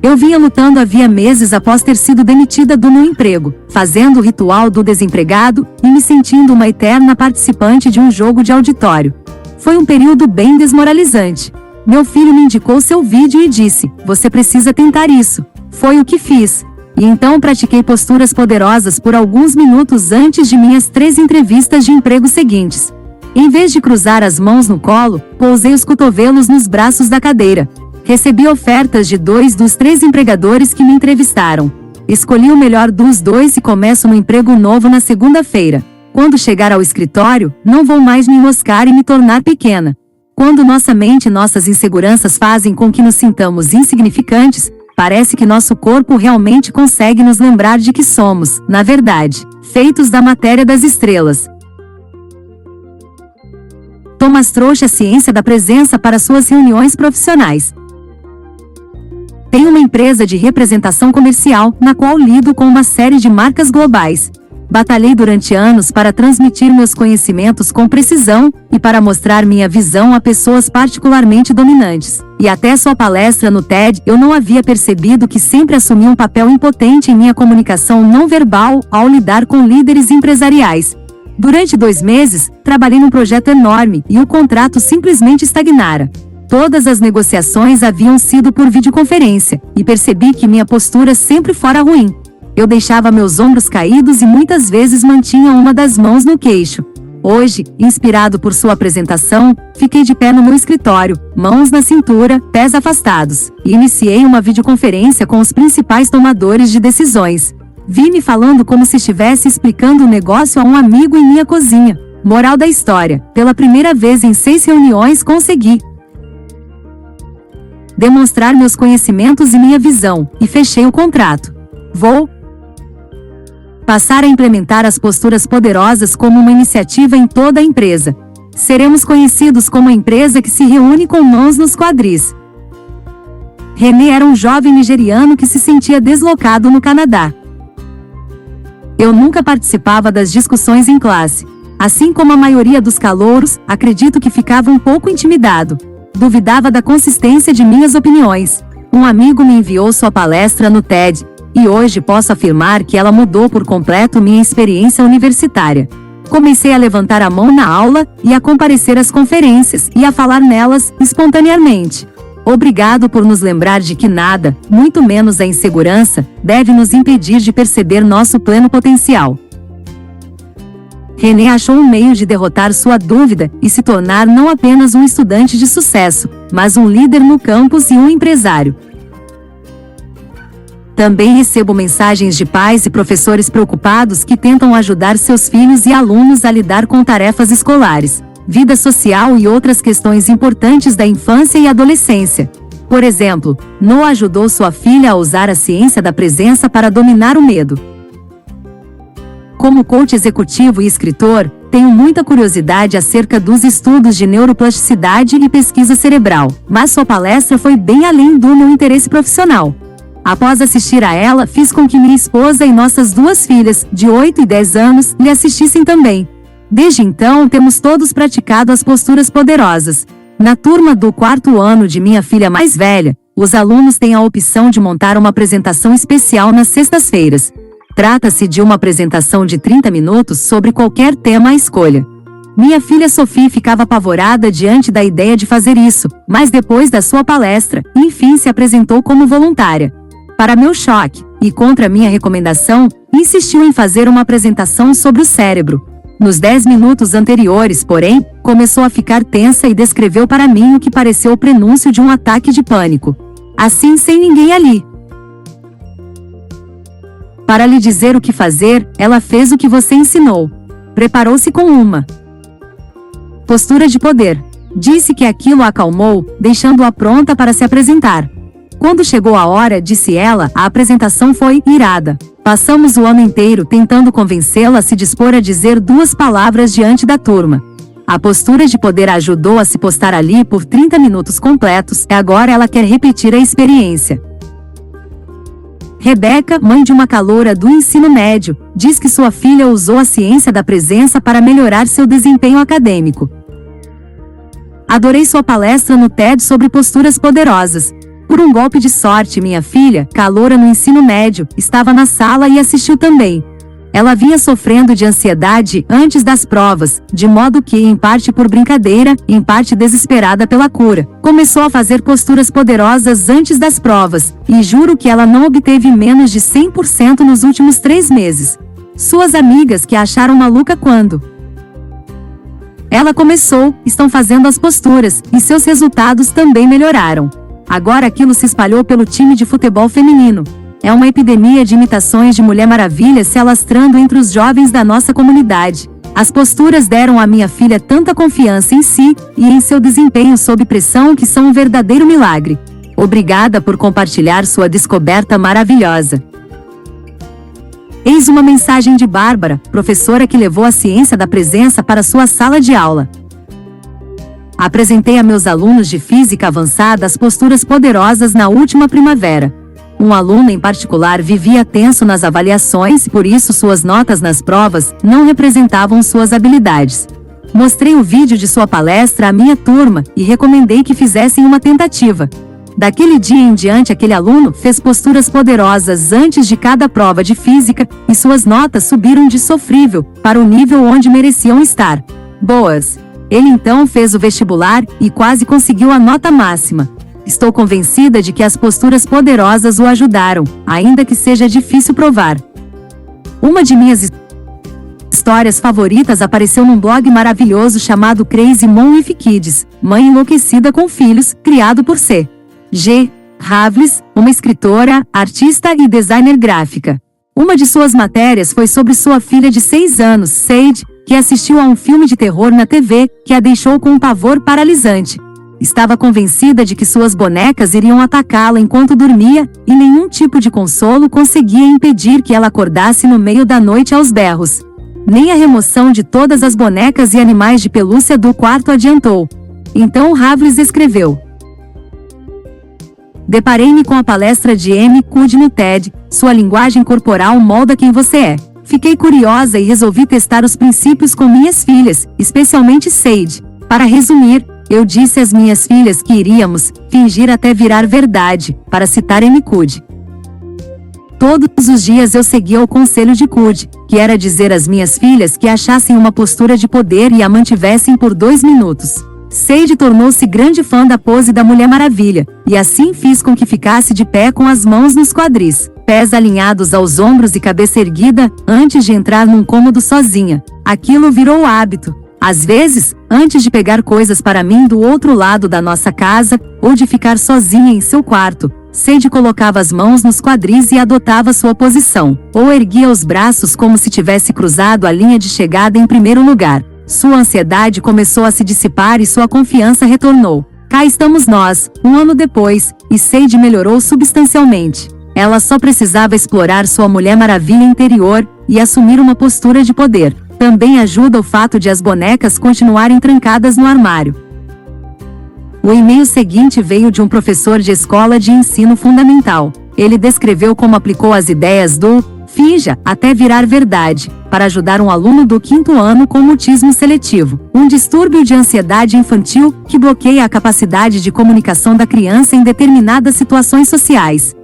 Eu vinha lutando havia meses após ter sido demitida do meu emprego, fazendo o ritual do desempregado e me sentindo uma eterna participante de um jogo de auditório. Foi um período bem desmoralizante. Meu filho me indicou seu vídeo e disse: "Você precisa tentar isso." Foi o que fiz. E então pratiquei posturas poderosas por alguns minutos antes de minhas 3 entrevistas de emprego seguintes. Em vez de cruzar as mãos no colo, pousei os cotovelos nos braços da cadeira. Recebi ofertas de 2 dos 3 empregadores que me entrevistaram. Escolhi o melhor dos 2 e começo no emprego novo na segunda-feira. Quando chegar ao escritório, não vou mais me enroscar e me tornar pequena. Quando nossa mente e nossas inseguranças fazem com que nos sintamos insignificantes, parece que nosso corpo realmente consegue nos lembrar de que somos, na verdade, feitos da matéria das estrelas. Thomas trouxe a ciência da presença para suas reuniões profissionais. Tenho uma empresa de representação comercial, na qual lido com uma série de marcas globais. Batalhei durante anos para transmitir meus conhecimentos com precisão e para mostrar minha visão a pessoas particularmente dominantes. E até sua palestra no TED, eu não havia percebido que sempre assumi um papel impotente em minha comunicação não verbal ao lidar com líderes empresariais. Durante 2 meses, trabalhei num projeto enorme e o contrato simplesmente estagnara. Todas as negociações haviam sido por videoconferência, e percebi que minha postura sempre fora ruim. Eu deixava meus ombros caídos e muitas vezes mantinha uma das mãos no queixo. Hoje, inspirado por sua apresentação, fiquei de pé no meu escritório, mãos na cintura, pés afastados, e iniciei uma videoconferência com os principais tomadores de decisões. Vi-me falando como se estivesse explicando o negócio a um amigo em minha cozinha. Moral da história: pela primeira vez em 6 reuniões consegui demonstrar meus conhecimentos e minha visão, e fechei o contrato. Vou passar a implementar as posturas poderosas como uma iniciativa em toda a empresa. Seremos conhecidos como a empresa que se reúne com mãos nos quadris. René era um jovem nigeriano que se sentia deslocado no Canadá. Eu nunca participava das discussões em classe. Assim como a maioria dos calouros, acredito que ficava um pouco intimidado. Duvidava da consistência de minhas opiniões. Um amigo me enviou sua palestra no TED, e hoje posso afirmar que ela mudou por completo minha experiência universitária. Comecei a levantar a mão na aula e a comparecer às conferências e a falar nelas espontaneamente. Obrigado por nos lembrar de que nada, muito menos a insegurança, deve nos impedir de perceber nosso pleno potencial. René achou um meio de derrotar sua dúvida e se tornar não apenas um estudante de sucesso, mas um líder no campus e um empresário. Também recebo mensagens de pais e professores preocupados que tentam ajudar seus filhos e alunos a lidar com tarefas escolares, vida social e outras questões importantes da infância e adolescência. Por exemplo, Noah ajudou sua filha a usar a ciência da presença para dominar o medo. Como coach executivo e escritor, tenho muita curiosidade acerca dos estudos de neuroplasticidade e pesquisa cerebral, mas sua palestra foi bem além do meu interesse profissional. Após assistir a ela, fiz com que minha esposa e nossas duas filhas, de 8 e 10 anos, lhe assistissem também. Desde então, temos todos praticado as posturas poderosas. Na turma do 4º ano de minha filha mais velha, os alunos têm a opção de montar uma apresentação especial nas sextas-feiras. Trata-se de uma apresentação de 30 minutos sobre qualquer tema à escolha. Minha filha Sophie ficava apavorada diante da ideia de fazer isso, mas depois da sua palestra, enfim se apresentou como voluntária. Para meu choque, e contra minha recomendação, insistiu em fazer uma apresentação sobre o cérebro. Nos 10 minutos anteriores, porém, começou a ficar tensa e descreveu para mim o que pareceu o prenúncio de um ataque de pânico. Assim, sem ninguém ali. Para lhe dizer o que fazer, ela fez o que você ensinou. Preparou-se com uma postura de poder. Disse que aquilo a acalmou, deixando-a pronta para se apresentar. Quando chegou a hora, disse ela, a apresentação foi irada. Passamos o ano inteiro tentando convencê-la a se dispor a dizer 2 palavras diante da turma. A postura de poder a ajudou a se postar ali por 30 minutos completos e agora ela quer repetir a experiência. Rebeca, mãe de uma caloura do ensino médio, diz que sua filha usou a ciência da presença para melhorar seu desempenho acadêmico. Adorei sua palestra no TED sobre posturas poderosas. Por um golpe de sorte, minha filha, caloura no ensino médio, estava na sala e assistiu também. Ela vinha sofrendo de ansiedade antes das provas, de modo que, em parte por brincadeira, em parte desesperada pela cura, começou a fazer posturas poderosas antes das provas, e juro que ela não obteve menos de 100% nos últimos 3 meses. Suas amigas que a acharam maluca quando ela começou, estão fazendo as posturas, e seus resultados também melhoraram. Agora aquilo se espalhou pelo time de futebol feminino. É uma epidemia de imitações de Mulher Maravilha se alastrando entre os jovens da nossa comunidade. As posturas deram à minha filha tanta confiança em si e em seu desempenho sob pressão que são um verdadeiro milagre. Obrigada por compartilhar sua descoberta maravilhosa. Eis uma mensagem de Bárbara, professora que levou a ciência da presença para sua sala de aula. Apresentei a meus alunos de física avançada as posturas poderosas na última primavera. Um aluno em particular vivia tenso nas avaliações e por isso suas notas nas provas não representavam suas habilidades. Mostrei o vídeo de sua palestra à minha turma e recomendei que fizessem uma tentativa. Daquele dia em diante, aquele aluno fez posturas poderosas antes de cada prova de física e suas notas subiram de sofrível para o nível onde mereciam estar. Boas! Ele então fez o vestibular e quase conseguiu a nota máxima. Estou convencida de que as posturas poderosas o ajudaram, ainda que seja difícil provar. Uma de minhas histórias favoritas apareceu num blog maravilhoso chamado Crazy Mom with Kids, Mãe Enlouquecida com Filhos, criado por C.G. Ravles, uma escritora, artista e designer gráfica. Uma de suas matérias foi sobre sua filha de 6 anos, Sage, que assistiu a um filme de terror na TV, que a deixou com um pavor paralisante. Estava convencida de que suas bonecas iriam atacá-la enquanto dormia, e nenhum tipo de consolo conseguia impedir que ela acordasse no meio da noite aos berros. Nem a remoção de todas as bonecas e animais de pelúcia do quarto adiantou. Então Ravles escreveu: Deparei-me com a palestra de Amy Cuddy no TED, Sua linguagem corporal molda quem você é. Fiquei curiosa e resolvi testar os princípios com minhas filhas, especialmente Sage. Para resumir, eu disse às minhas filhas que iríamos fingir até virar verdade, para citar Amy Cuddy. Todos os dias eu seguia o conselho de Cuddy, que era dizer às minhas filhas que achassem uma postura de poder e a mantivessem por 2 minutos. Sage tornou-se grande fã da pose da Mulher Maravilha, e assim fiz com que ficasse de pé com as mãos nos quadris, pés alinhados aos ombros e cabeça erguida, antes de entrar num cômodo sozinha. Aquilo virou hábito. Às vezes, antes de pegar coisas para mim do outro lado da nossa casa, ou de ficar sozinha em seu quarto, Sage colocava as mãos nos quadris e adotava sua posição, ou erguia os braços como se tivesse cruzado a linha de chegada em primeiro lugar. Sua ansiedade começou a se dissipar e sua confiança retornou. Cá estamos nós, 1 ano depois, e Sage melhorou substancialmente. Ela só precisava explorar sua Mulher Maravilha interior e assumir uma postura de poder. Também ajuda o fato de as bonecas continuarem trancadas no armário. O e-mail seguinte veio de um professor de escola de ensino fundamental. Ele descreveu como aplicou as ideias do finja até virar verdade, para ajudar um aluno do 5º ano com mutismo seletivo, um distúrbio de ansiedade infantil que bloqueia a capacidade de comunicação da criança em determinadas situações sociais.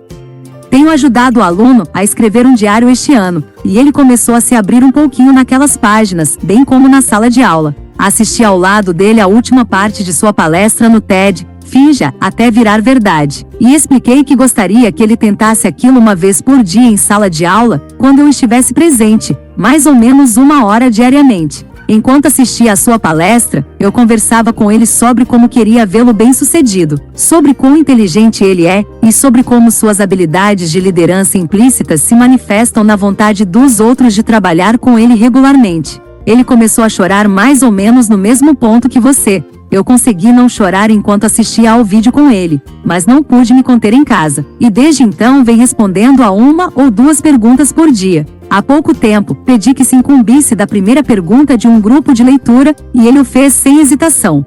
Tenho ajudado o aluno a escrever um diário este ano, e ele começou a se abrir um pouquinho naquelas páginas, bem como na sala de aula. Assisti ao lado dele a última parte de sua palestra no TED, Finja até virar verdade, e expliquei que gostaria que ele tentasse aquilo uma vez por dia em sala de aula, quando eu estivesse presente, mais ou menos 1 hora diariamente. Enquanto assistia à sua palestra, eu conversava com ele sobre como queria vê-lo bem-sucedido, sobre quão inteligente ele é, e sobre como suas habilidades de liderança implícitas se manifestam na vontade dos outros de trabalhar com ele regularmente. Ele começou a chorar mais ou menos no mesmo ponto que você. Eu consegui não chorar enquanto assistia ao vídeo com ele, mas não pude me conter em casa, e desde então vem respondendo a 1 ou 2 perguntas por dia. Há pouco tempo, pedi que se incumbisse da primeira pergunta de um grupo de leitura, e ele o fez sem hesitação.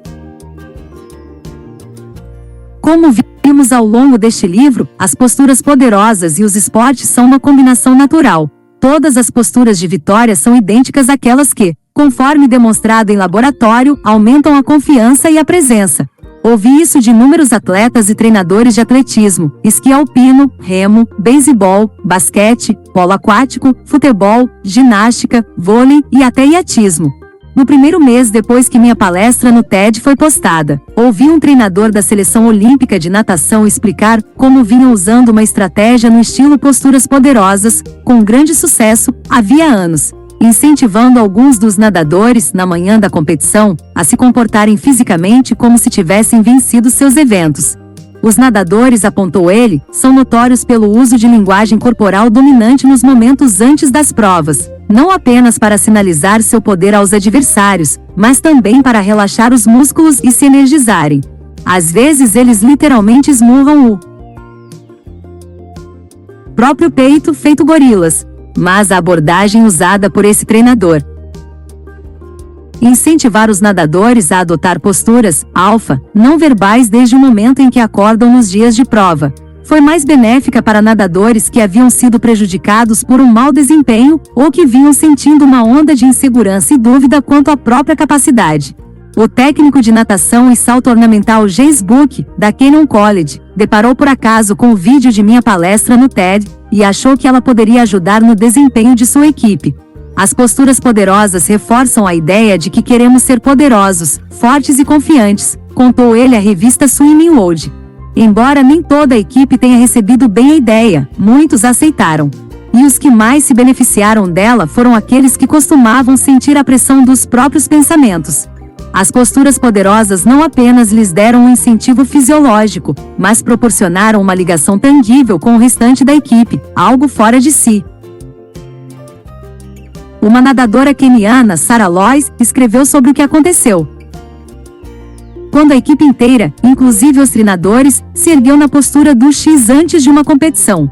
Como vimos ao longo deste livro, as posturas poderosas e os esportes são uma combinação natural. Todas as posturas de vitória são idênticas àquelas que, conforme demonstrado em laboratório, aumentam a confiança e a presença. Ouvi isso de inúmeros atletas e treinadores de atletismo, esqui alpino, remo, beisebol, basquete, polo aquático, futebol, ginástica, vôlei e até iatismo. No primeiro mês depois que minha palestra no TED foi postada, ouvi um treinador da seleção olímpica de natação explicar como vinham usando uma estratégia no estilo posturas poderosas, com grande sucesso, havia anos, incentivando alguns dos nadadores, na manhã da competição, a se comportarem fisicamente como se tivessem vencido seus eventos. Os nadadores, apontou ele, são notórios pelo uso de linguagem corporal dominante nos momentos antes das provas, não apenas para sinalizar seu poder aos adversários, mas também para relaxar os músculos e se energizarem. Às vezes eles literalmente esmurram o próprio peito feito gorilas, mas a abordagem usada por esse treinador incentivar os nadadores a adotar posturas alfa, não verbais desde o momento em que acordam nos dias de prova. Foi mais benéfica para nadadores que haviam sido prejudicados por um mau desempenho ou que vinham sentindo uma onda de insegurança e dúvida quanto à própria capacidade. O técnico de natação e salto ornamental Jace Book, da Kenyon College, deparou por acaso com o vídeo de minha palestra no TED e achou que ela poderia ajudar no desempenho de sua equipe. As posturas poderosas reforçam a ideia de que queremos ser poderosos, fortes e confiantes, contou ele à revista Swimming World. Embora nem toda a equipe tenha recebido bem a ideia, muitos a aceitaram. E os que mais se beneficiaram dela foram aqueles que costumavam sentir a pressão dos próprios pensamentos. As posturas poderosas não apenas lhes deram um incentivo fisiológico, mas proporcionaram uma ligação tangível com o restante da equipe, algo fora de si. Uma nadadora queniana, Sarah Lois, escreveu sobre o que aconteceu quando a equipe inteira, inclusive os treinadores, se ergueu na postura do X antes de uma competição.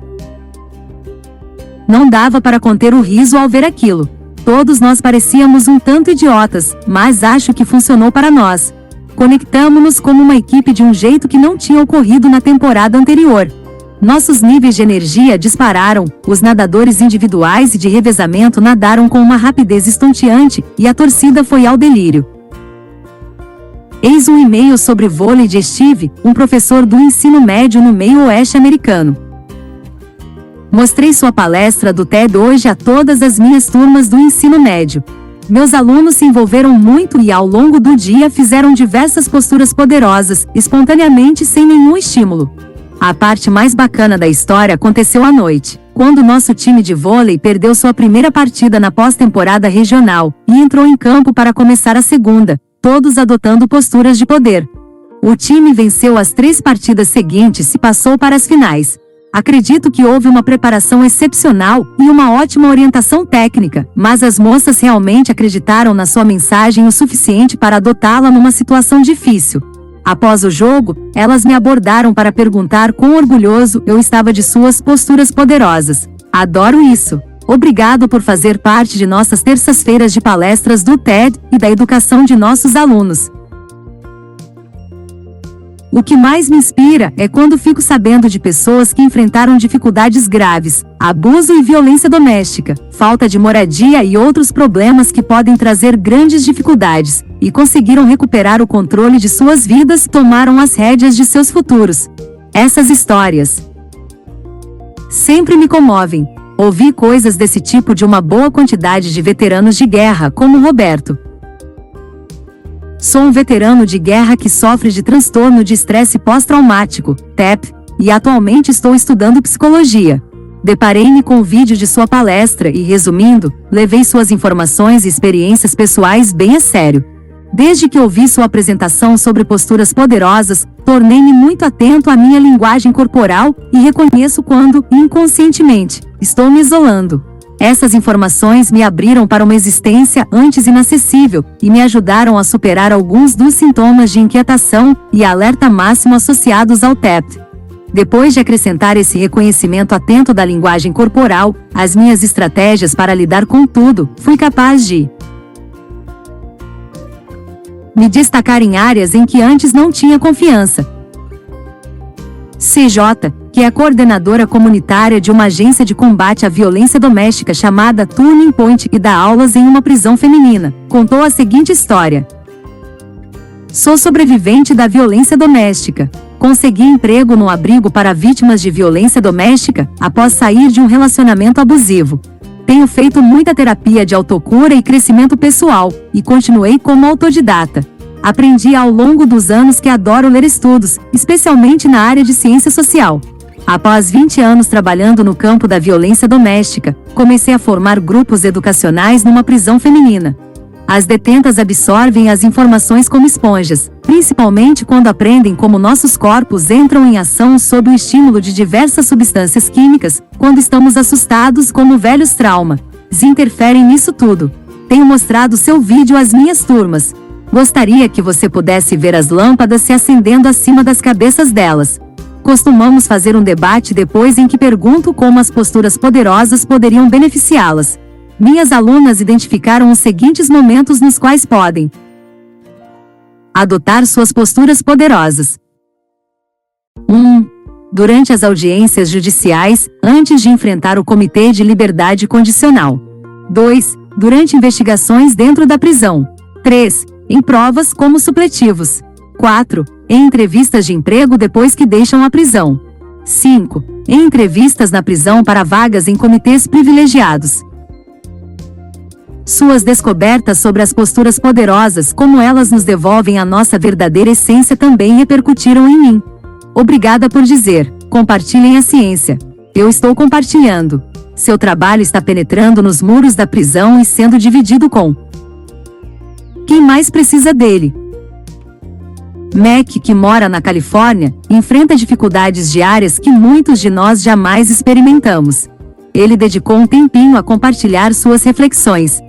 Não dava para conter o riso ao ver aquilo. Todos nós parecíamos um tanto idiotas, mas acho que funcionou para nós. Conectamo-nos como uma equipe de um jeito que não tinha ocorrido na temporada anterior. Nossos níveis de energia dispararam, os nadadores individuais e de revezamento nadaram com uma rapidez estonteante, e a torcida foi ao delírio. Eis um e-mail sobre vôlei de Steve, um professor do ensino médio no meio oeste americano. Mostrei sua palestra do TED hoje a todas as minhas turmas do ensino médio. Meus alunos se envolveram muito e ao longo do dia fizeram diversas posturas poderosas, espontaneamente sem nenhum estímulo. A parte mais bacana da história aconteceu à noite, quando nosso time de vôlei perdeu sua primeira partida na pós-temporada regional, e entrou em campo para começar a segunda, todos adotando posturas de poder. O time venceu as 3 partidas seguintes e passou para as finais. Acredito que houve uma preparação excepcional e uma ótima orientação técnica, mas as moças realmente acreditaram na sua mensagem o suficiente para adotá-la numa situação difícil. Após o jogo, elas me abordaram para perguntar quão orgulhoso eu estava de suas posturas poderosas. Adoro isso! Obrigado por fazer parte de nossas terças-feiras de palestras do TED e da educação de nossos alunos. O que mais me inspira é quando fico sabendo de pessoas que enfrentaram dificuldades graves, abuso e violência doméstica, falta de moradia e outros problemas que podem trazer grandes dificuldades, e conseguiram recuperar o controle de suas vidas e tomaram as rédeas de seus futuros. Essas histórias sempre me comovem. Ouvi coisas desse tipo de uma boa quantidade de veteranos de guerra, como Roberto. Sou um veterano de guerra que sofre de transtorno de estresse pós-traumático, TEP, e atualmente estou estudando psicologia. Deparei-me com o vídeo de sua palestra e, resumindo, levei suas informações e experiências pessoais bem a sério. Desde que ouvi sua apresentação sobre posturas poderosas, tornei-me muito atento à minha linguagem corporal e reconheço quando, inconscientemente, estou me isolando. Essas informações me abriram para uma existência antes inacessível e me ajudaram a superar alguns dos sintomas de inquietação e alerta máximo associados ao TEP. Depois de acrescentar esse reconhecimento atento da linguagem corporal, às minhas estratégias para lidar com tudo, fui capaz de me destacar em áreas em que antes não tinha confiança. CJ, que é coordenadora comunitária de uma agência de combate à violência doméstica chamada Turning Point e dá aulas em uma prisão feminina, contou a seguinte história. Sou sobrevivente da violência doméstica. Consegui emprego no abrigo para vítimas de violência doméstica, após sair de um relacionamento abusivo. Tenho feito muita terapia de autocura e crescimento pessoal, e continuei como autodidata. Aprendi ao longo dos anos que adoro ler estudos, especialmente na área de ciência social. Após 20 anos trabalhando no campo da violência doméstica, comecei a formar grupos educacionais numa prisão feminina. As detentas absorvem as informações como esponjas, principalmente quando aprendem como nossos corpos entram em ação sob o estímulo de diversas substâncias químicas, quando estamos assustados como velhos traumas. Interferem nisso tudo. Tenho mostrado seu vídeo às minhas turmas. Gostaria que você pudesse ver as lâmpadas se acendendo acima das cabeças delas. Costumamos fazer um debate depois em que pergunto como as posturas poderosas poderiam beneficiá-las. Minhas alunas identificaram os seguintes momentos nos quais podem adotar suas posturas poderosas. 1. Durante as audiências judiciais, antes de enfrentar o Comitê de Liberdade Condicional. 2. Durante investigações dentro da prisão. 3. Em provas como supletivos. 4. Em entrevistas de emprego depois que deixam a prisão. 5. Em entrevistas na prisão para vagas em comitês privilegiados. Suas descobertas sobre as posturas poderosas, como elas nos devolvem a nossa verdadeira essência, também repercutiram em mim. Obrigada por dizer, compartilhem a ciência. Eu estou compartilhando. Seu trabalho está penetrando nos muros da prisão e sendo dividido com quem mais precisa dele. Mac, que mora na Califórnia, enfrenta dificuldades diárias que muitos de nós jamais experimentamos. Ele dedicou um tempinho a compartilhar suas reflexões.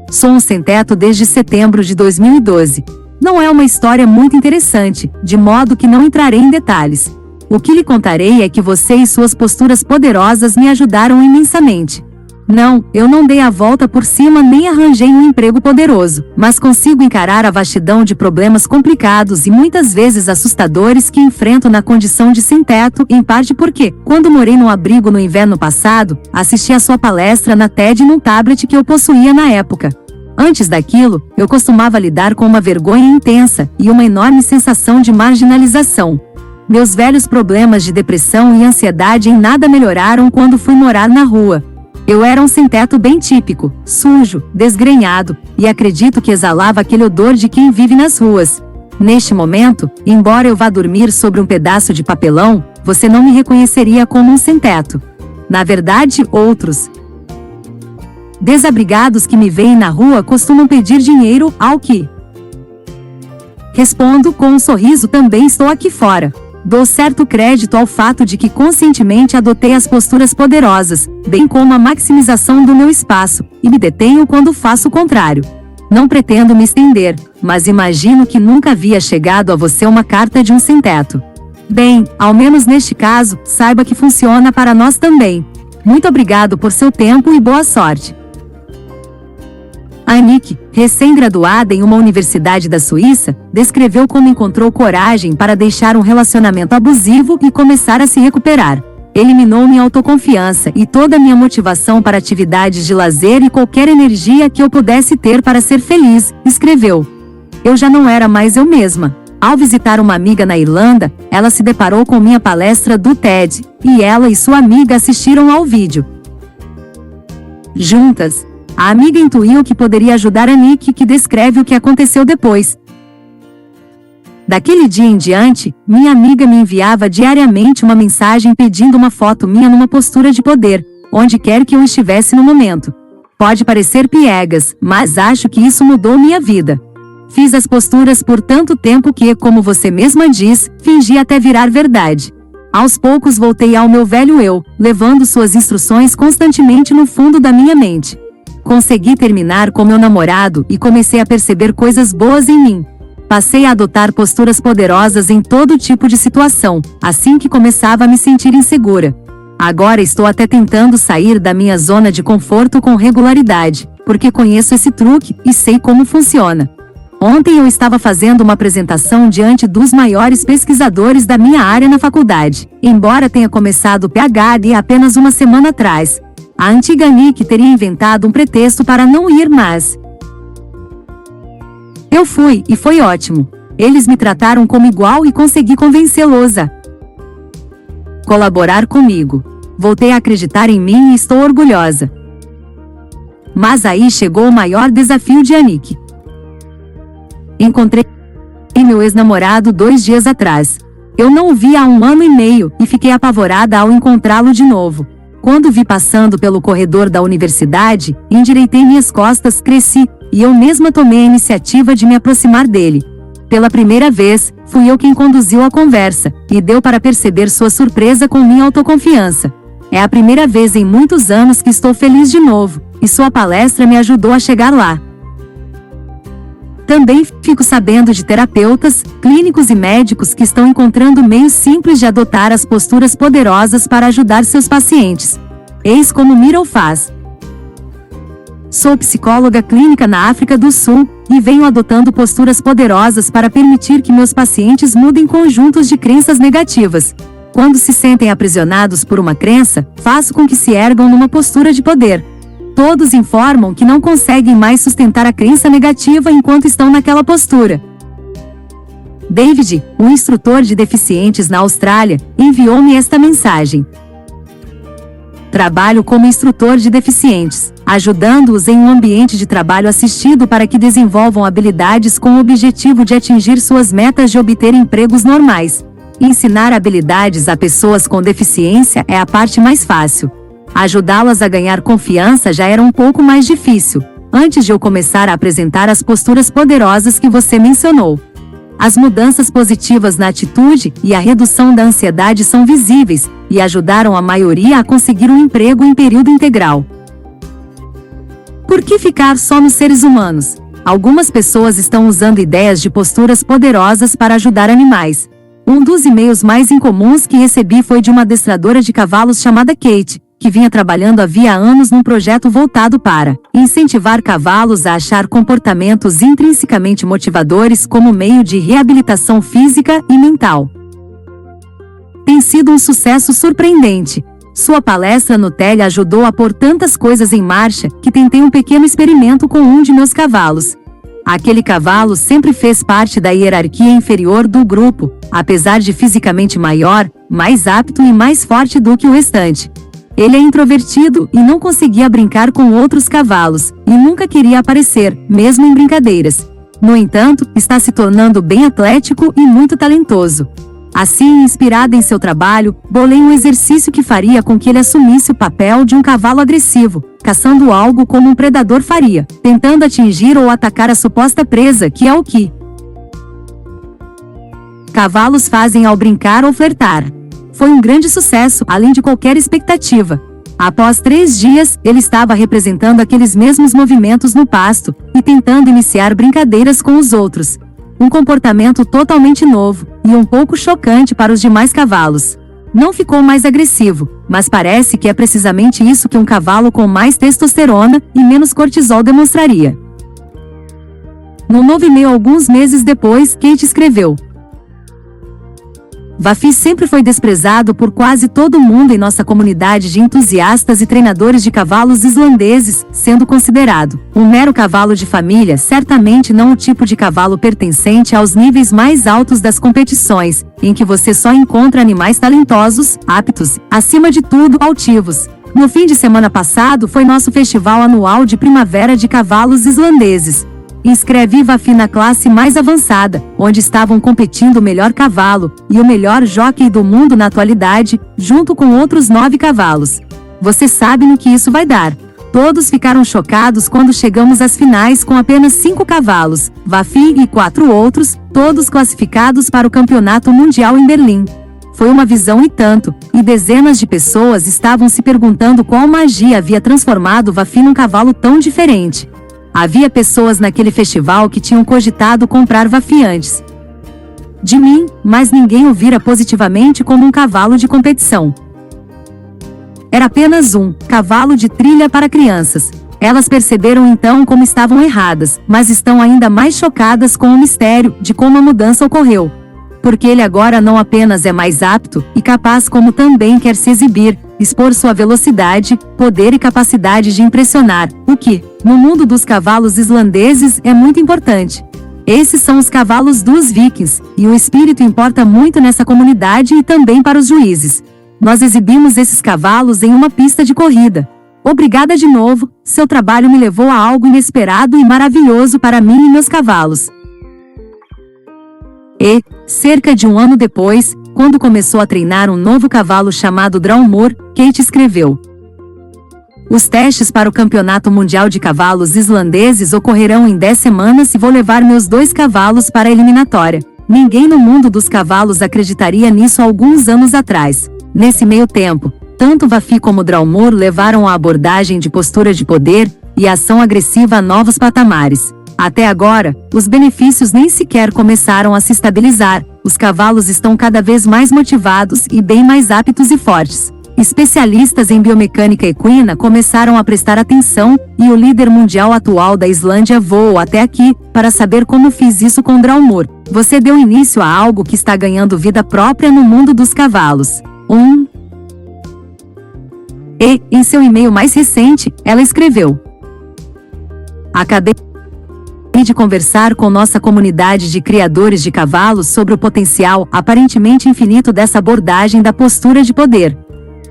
Sou um sem-teto desde setembro de 2012. Não é uma história muito interessante, de modo que não entrarei em detalhes. O que lhe contarei é que você e suas posturas poderosas me ajudaram imensamente. Não, eu não dei a volta por cima nem arranjei um emprego poderoso, mas consigo encarar a vastidão de problemas complicados e muitas vezes assustadores que enfrento na condição de sem-teto, em parte porque, quando morei num abrigo no inverno passado, assisti a sua palestra na TED num tablet que eu possuía na época. Antes daquilo, eu costumava lidar com uma vergonha intensa e uma enorme sensação de marginalização. Meus velhos problemas de depressão e ansiedade em nada melhoraram quando fui morar na rua. Eu era um sem-teto bem típico, sujo, desgrenhado, e acredito que exalava aquele odor de quem vive nas ruas. Neste momento, embora eu vá dormir sobre um pedaço de papelão, você não me reconheceria como um sem-teto. Na verdade, outros desabrigados que me veem na rua costumam pedir dinheiro, ao que respondo com um sorriso: também estou aqui fora. Dou certo crédito ao fato de que conscientemente adotei as posturas poderosas, bem como a maximização do meu espaço, e me detenho quando faço o contrário. Não pretendo me estender, mas imagino que nunca havia chegado a você uma carta de um sem-teto. Bem, ao menos neste caso, saiba que funciona para nós também. Muito obrigado por seu tempo e boa sorte. Annick, recém-graduada em uma universidade da Suíça, descreveu como encontrou coragem para deixar um relacionamento abusivo e começar a se recuperar. Eliminou minha autoconfiança e toda a minha motivação para atividades de lazer e qualquer energia que eu pudesse ter para ser feliz, escreveu. Eu já não era mais eu mesma. Ao visitar uma amiga na Irlanda, ela se deparou com minha palestra do TED, e ela e sua amiga assistiram ao vídeo. Juntas, a amiga intuiu que poderia ajudar Annick, que descreve o que aconteceu depois. Daquele dia em diante, minha amiga me enviava diariamente uma mensagem pedindo uma foto minha numa postura de poder, onde quer que eu estivesse no momento. Pode parecer piegas, mas acho que isso mudou minha vida. Fiz as posturas por tanto tempo que, como você mesma diz, fingi até virar verdade. Aos poucos voltei ao meu velho eu, levando suas instruções constantemente no fundo da minha mente. Consegui terminar com meu namorado e comecei a perceber coisas boas em mim. Passei a adotar posturas poderosas em todo tipo de situação, assim que começava a me sentir insegura. Agora estou até tentando sair da minha zona de conforto com regularidade, porque conheço esse truque e sei como funciona. Ontem eu estava fazendo uma apresentação diante dos maiores pesquisadores da minha área na faculdade, embora tenha começado o PhD apenas uma semana atrás. A antiga Annick teria inventado um pretexto para não ir, mas eu fui, e foi ótimo. Eles me trataram como igual e consegui convencê-los a colaborar comigo. Voltei a acreditar em mim e estou orgulhosa. Mas aí chegou o maior desafio de Annick. Encontrei meu ex-namorado 2 dias atrás. Eu não o vi há 1 ano e meio e fiquei apavorada ao encontrá-lo de novo. Quando vi passando pelo corredor da universidade, endireitei minhas costas, cresci, e eu mesma tomei a iniciativa de me aproximar dele. Pela primeira vez, fui eu quem conduziu a conversa, e deu para perceber sua surpresa com minha autoconfiança. É a primeira vez em muitos anos que estou feliz de novo, e sua palestra me ajudou a chegar lá. Também fico sabendo de terapeutas, clínicos e médicos que estão encontrando meios simples de adotar as posturas poderosas para ajudar seus pacientes. Eis como Myrtle faz. Sou psicóloga clínica na África do Sul, e venho adotando posturas poderosas para permitir que meus pacientes mudem conjuntos de crenças negativas. Quando se sentem aprisionados por uma crença, faço com que se ergam numa postura de poder. Todos informam que não conseguem mais sustentar a crença negativa enquanto estão naquela postura. David, um instrutor de deficientes na Austrália, enviou-me esta mensagem. Trabalho como instrutor de deficientes, ajudando-os em um ambiente de trabalho assistido para que desenvolvam habilidades com o objetivo de atingir suas metas de obter empregos normais. Ensinar habilidades a pessoas com deficiência é a parte mais fácil. Ajudá-las a ganhar confiança já era um pouco mais difícil, antes de eu começar a apresentar as posturas poderosas que você mencionou. As mudanças positivas na atitude e a redução da ansiedade são visíveis, e ajudaram a maioria a conseguir um emprego em período integral. Por que ficar só nos seres humanos? Algumas pessoas estão usando ideias de posturas poderosas para ajudar animais. Um dos e-mails mais incomuns que recebi foi de uma adestradora de cavalos chamada Kate, que vinha trabalhando havia anos num projeto voltado para incentivar cavalos a achar comportamentos intrinsecamente motivadores como meio de reabilitação física e mental. Tem sido um sucesso surpreendente. Sua palestra no TED ajudou a pôr tantas coisas em marcha que tentei um pequeno experimento com um de meus cavalos. Aquele cavalo sempre fez parte da hierarquia inferior do grupo, apesar de fisicamente maior, mais apto e mais forte do que o restante. Ele é introvertido e não conseguia brincar com outros cavalos, e nunca queria aparecer, mesmo em brincadeiras. No entanto, está se tornando bem atlético e muito talentoso. Assim, inspirada em seu trabalho, bolei um exercício que faria com que ele assumisse o papel de um cavalo agressivo, caçando algo como um predador faria, tentando atingir ou atacar a suposta presa, que é o que cavalos fazem ao brincar ou flertar. Foi um grande sucesso, além de qualquer expectativa. Após 3 dias, ele estava representando aqueles mesmos movimentos no pasto e tentando iniciar brincadeiras com os outros. Um comportamento totalmente novo e um pouco chocante para os demais cavalos. Não ficou mais agressivo, mas parece que é precisamente isso que um cavalo com mais testosterona e menos cortisol demonstraria. No novo e-mail alguns meses depois, Kate escreveu: Vafi sempre foi desprezado por quase todo mundo em nossa comunidade de entusiastas e treinadores de cavalos islandeses, sendo considerado um mero cavalo de família, certamente não o tipo de cavalo pertencente aos níveis mais altos das competições, em que você só encontra animais talentosos, aptos, acima de tudo, altivos. No fim de semana passado foi nosso festival anual de primavera de cavalos islandeses. Inscrevi Vafi na classe mais avançada, onde estavam competindo o melhor cavalo e o melhor jockey do mundo na atualidade, junto com outros 9 cavalos. Você sabe no que isso vai dar. Todos ficaram chocados quando chegamos às finais com apenas 5 cavalos, Vafi e 4 outros, todos classificados para o Campeonato Mundial em Berlim. Foi uma visão e tanto, e dezenas de pessoas estavam se perguntando qual magia havia transformado Vafi num cavalo tão diferente. Havia pessoas naquele festival que tinham cogitado comprar Vafi antes de mim, mas ninguém o vira positivamente como um cavalo de competição. Era apenas um cavalo de trilha para crianças. Elas perceberam então como estavam erradas, mas estão ainda mais chocadas com o mistério de como a mudança ocorreu. Porque ele agora não apenas é mais apto e capaz, como também quer se exibir, expor sua velocidade, poder e capacidade de impressionar, o que, no mundo dos cavalos islandeses, é muito importante. Esses são os cavalos dos vikings, e o espírito importa muito nessa comunidade e também para os juízes. Nós exibimos esses cavalos em uma pista de corrida. Obrigada de novo, seu trabalho me levou a algo inesperado e maravilhoso para mim e meus cavalos. E, cerca de um ano depois, quando começou a treinar um novo cavalo chamado Draumur, Kate escreveu: Os testes para o Campeonato Mundial de Cavalos Islandeses ocorrerão em 10 semanas e vou levar meus 2 cavalos para a eliminatória. Ninguém no mundo dos cavalos acreditaria nisso há alguns anos atrás. Nesse meio tempo, tanto Vafi como Draumur levaram a abordagem de postura de poder e ação agressiva a novos patamares. Até agora, os benefícios nem sequer começaram a se estabilizar. Os cavalos estão cada vez mais motivados e bem mais aptos e fortes. Especialistas em biomecânica equina começaram a prestar atenção, e o líder mundial atual da Islândia voou até aqui para saber como fiz isso com Draumur. Você deu início a algo que está ganhando vida própria no mundo dos cavalos. E, em seu e-mail mais recente, ela escreveu: Acabei de conversar com nossa comunidade de criadores de cavalos sobre o potencial aparentemente infinito dessa abordagem da postura de poder.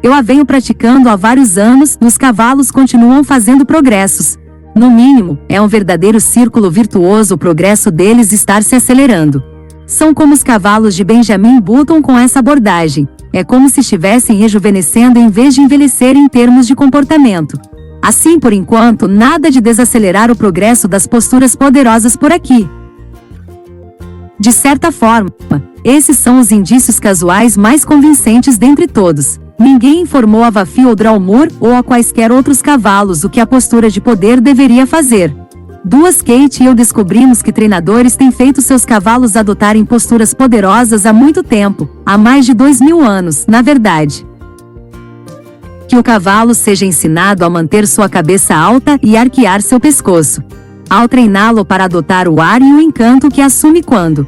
Eu a venho praticando há vários anos e os cavalos continuam fazendo progressos. No mínimo, é um verdadeiro círculo virtuoso o progresso deles estar se acelerando. São como os cavalos de Benjamin Button com essa abordagem. É como se estivessem rejuvenescendo em vez de envelhecer em termos de comportamento. Assim, por enquanto, nada de desacelerar o progresso das posturas poderosas por aqui. De certa forma, esses são os indícios casuais mais convincentes dentre todos. Ninguém informou a Vafi ou Draumur ou a quaisquer outros cavalos o que a postura de poder deveria fazer. Kate e eu descobrimos que treinadores têm feito seus cavalos adotarem posturas poderosas há muito tempo, há mais de 2000 anos, na verdade. Que o cavalo seja ensinado a manter sua cabeça alta e arquear seu pescoço. Ao treiná-lo para adotar o ar e o encanto que assume quando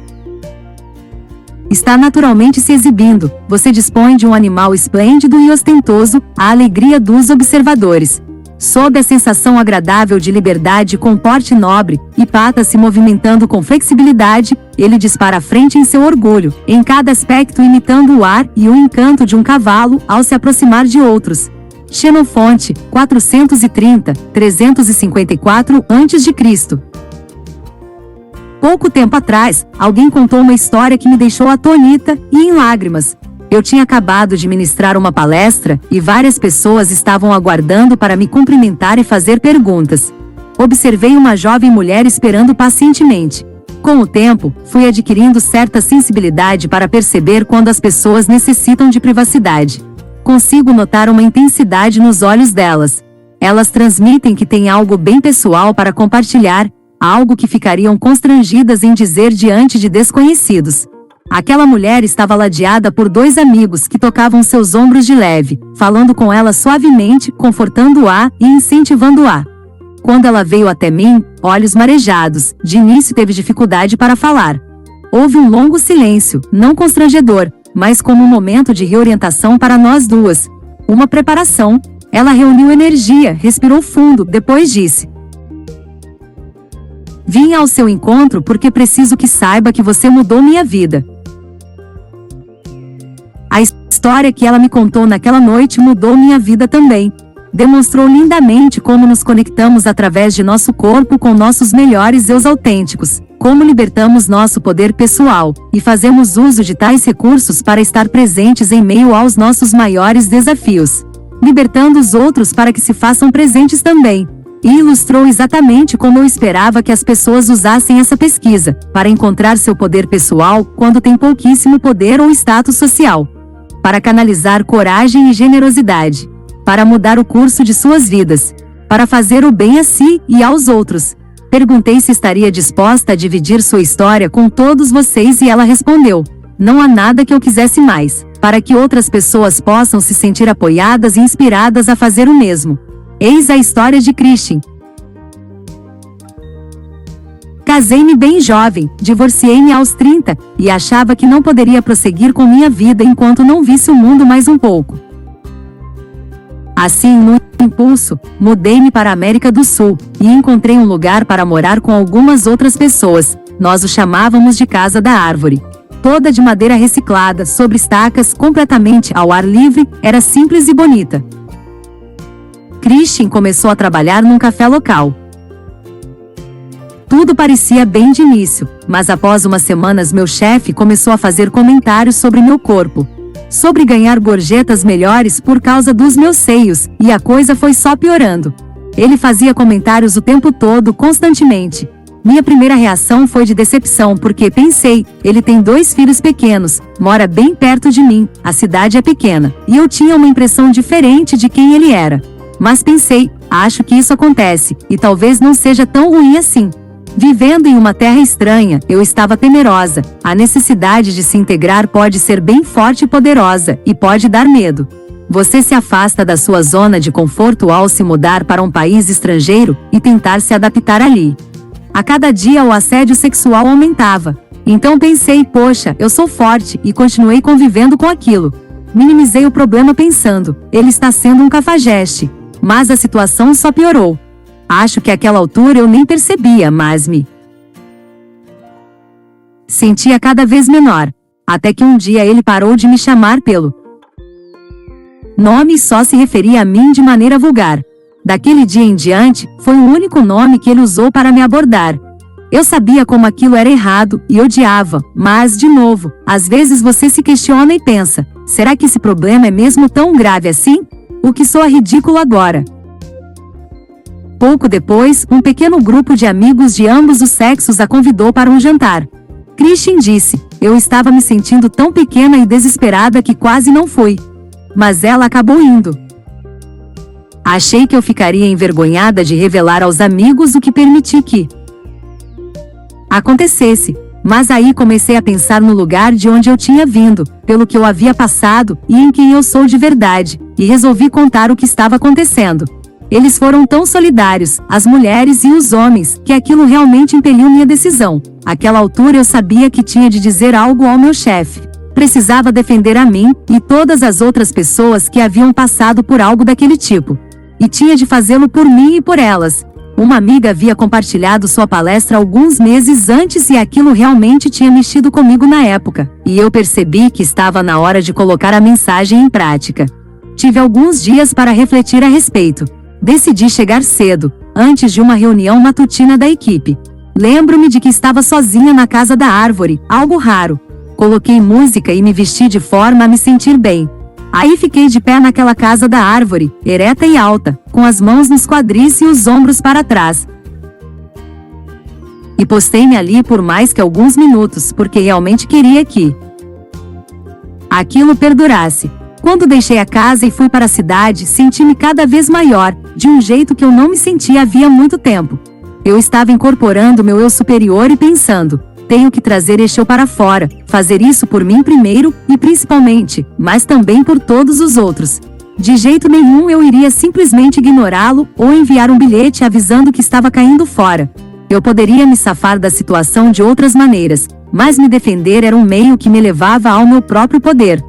está naturalmente se exibindo, você dispõe de um animal esplêndido e ostentoso, a alegria dos observadores. Sob a sensação agradável de liberdade com porte nobre, e patas se movimentando com flexibilidade, ele dispara à frente em seu orgulho, em cada aspecto imitando o ar e o encanto de um cavalo ao se aproximar de outros. Xenofonte, 430-354 a.C. Pouco tempo atrás, alguém contou uma história que me deixou atônita e em lágrimas. Eu tinha acabado de ministrar uma palestra e várias pessoas estavam aguardando para me cumprimentar e fazer perguntas. Observei uma jovem mulher esperando pacientemente. Com o tempo, fui adquirindo certa sensibilidade para perceber quando as pessoas necessitam de privacidade. Consigo notar uma intensidade nos olhos delas. Elas transmitem que têm algo bem pessoal para compartilhar, algo que ficariam constrangidas em dizer diante de desconhecidos. Aquela mulher estava ladeada por dois amigos que tocavam seus ombros de leve, falando com ela suavemente, confortando-a e incentivando-a. Quando ela veio até mim, olhos marejados, de início teve dificuldade para falar. Houve um longo silêncio, não constrangedor, mas como um momento de reorientação para nós duas. Uma preparação. Ela reuniu energia, respirou fundo, depois disse: "Vim ao seu encontro porque preciso que saiba que você mudou minha vida." A história que ela me contou naquela noite mudou minha vida também. Demonstrou lindamente como nos conectamos através de nosso corpo com nossos melhores eus autênticos, como libertamos nosso poder pessoal, e fazemos uso de tais recursos para estar presentes em meio aos nossos maiores desafios, libertando os outros para que se façam presentes também. E ilustrou exatamente como eu esperava que as pessoas usassem essa pesquisa, para encontrar seu poder pessoal quando tem pouquíssimo poder ou status social. Para canalizar coragem e generosidade. Para mudar o curso de suas vidas. Para fazer o bem a si e aos outros. Perguntei se estaria disposta a dividir sua história com todos vocês e ela respondeu: "Não há nada que eu quisesse mais, para que outras pessoas possam se sentir apoiadas e inspiradas a fazer o mesmo." Eis a história de Christian. Casei-me bem jovem, divorciei-me aos 30, e achava que não poderia prosseguir com minha vida enquanto não visse o mundo mais um pouco. Assim, no impulso, mudei-me para a América do Sul, e encontrei um lugar para morar com algumas outras pessoas. Nós o chamávamos de Casa da Árvore. Toda de madeira reciclada, sobre estacas, completamente ao ar livre, era simples e bonita. Christian começou a trabalhar num café local. Tudo parecia bem de início, mas após umas semanas meu chefe começou a fazer comentários sobre meu corpo. Sobre ganhar gorjetas melhores por causa dos meus seios, e a coisa foi só piorando. Ele fazia comentários o tempo todo, constantemente. Minha primeira reação foi de decepção porque pensei, ele tem 2 filhos pequenos, mora bem perto de mim, a cidade é pequena, e eu tinha uma impressão diferente de quem ele era. Mas pensei, acho que isso acontece, e talvez não seja tão ruim assim. Vivendo em uma terra estranha, eu estava temerosa. A necessidade de se integrar pode ser bem forte e poderosa, e pode dar medo. Você se afasta da sua zona de conforto ao se mudar para um país estrangeiro, e tentar se adaptar ali. A cada dia o assédio sexual aumentava. Então pensei, poxa, eu sou forte, e continuei convivendo com aquilo. Minimizei o problema pensando, ele está sendo um cafajeste. Mas a situação só piorou. Acho que àquela altura eu nem percebia, mas me sentia cada vez menor. Até que um dia ele parou de me chamar pelo nome e só se referia a mim de maneira vulgar. Daquele dia em diante, foi o único nome que ele usou para me abordar. Eu sabia como aquilo era errado e odiava, mas, de novo, às vezes você se questiona e pensa, será que esse problema é mesmo tão grave assim? O que soa ridículo agora. Pouco depois, um pequeno grupo de amigos de ambos os sexos a convidou para um jantar. Christian disse, eu estava me sentindo tão pequena e desesperada que quase não fui. Mas ela acabou indo. Achei que eu ficaria envergonhada de revelar aos amigos o que permiti que acontecesse. Mas aí comecei a pensar no lugar de onde eu tinha vindo, pelo que eu havia passado e em quem eu sou de verdade, e resolvi contar o que estava acontecendo. Eles foram tão solidários, as mulheres e os homens, que aquilo realmente impeliu minha decisão. Àquela altura eu sabia que tinha de dizer algo ao meu chefe. Precisava defender a mim e todas as outras pessoas que haviam passado por algo daquele tipo. E tinha de fazê-lo por mim e por elas. Uma amiga havia compartilhado sua palestra alguns meses antes e aquilo realmente tinha mexido comigo na época, e eu percebi que estava na hora de colocar a mensagem em prática. Tive alguns dias para refletir a respeito. Decidi chegar cedo, antes de uma reunião matutina da equipe. Lembro-me de que estava sozinha na casa da árvore, algo raro. Coloquei música e me vesti de forma a me sentir bem. Aí fiquei de pé naquela casa da árvore, ereta e alta, com as mãos nos quadris e os ombros para trás. E postei-me ali por mais que alguns minutos, porque realmente queria que aquilo perdurasse. Quando deixei a casa e fui para a cidade, senti-me cada vez maior, de um jeito que eu não me sentia havia muito tempo. Eu estava incorporando meu eu superior e pensando: tenho que trazer este eu para fora, fazer isso por mim primeiro, e principalmente, mas também por todos os outros. De jeito nenhum eu iria simplesmente ignorá-lo, ou enviar um bilhete avisando que estava caindo fora. Eu poderia me safar da situação de outras maneiras, mas me defender era um meio que me levava ao meu próprio poder.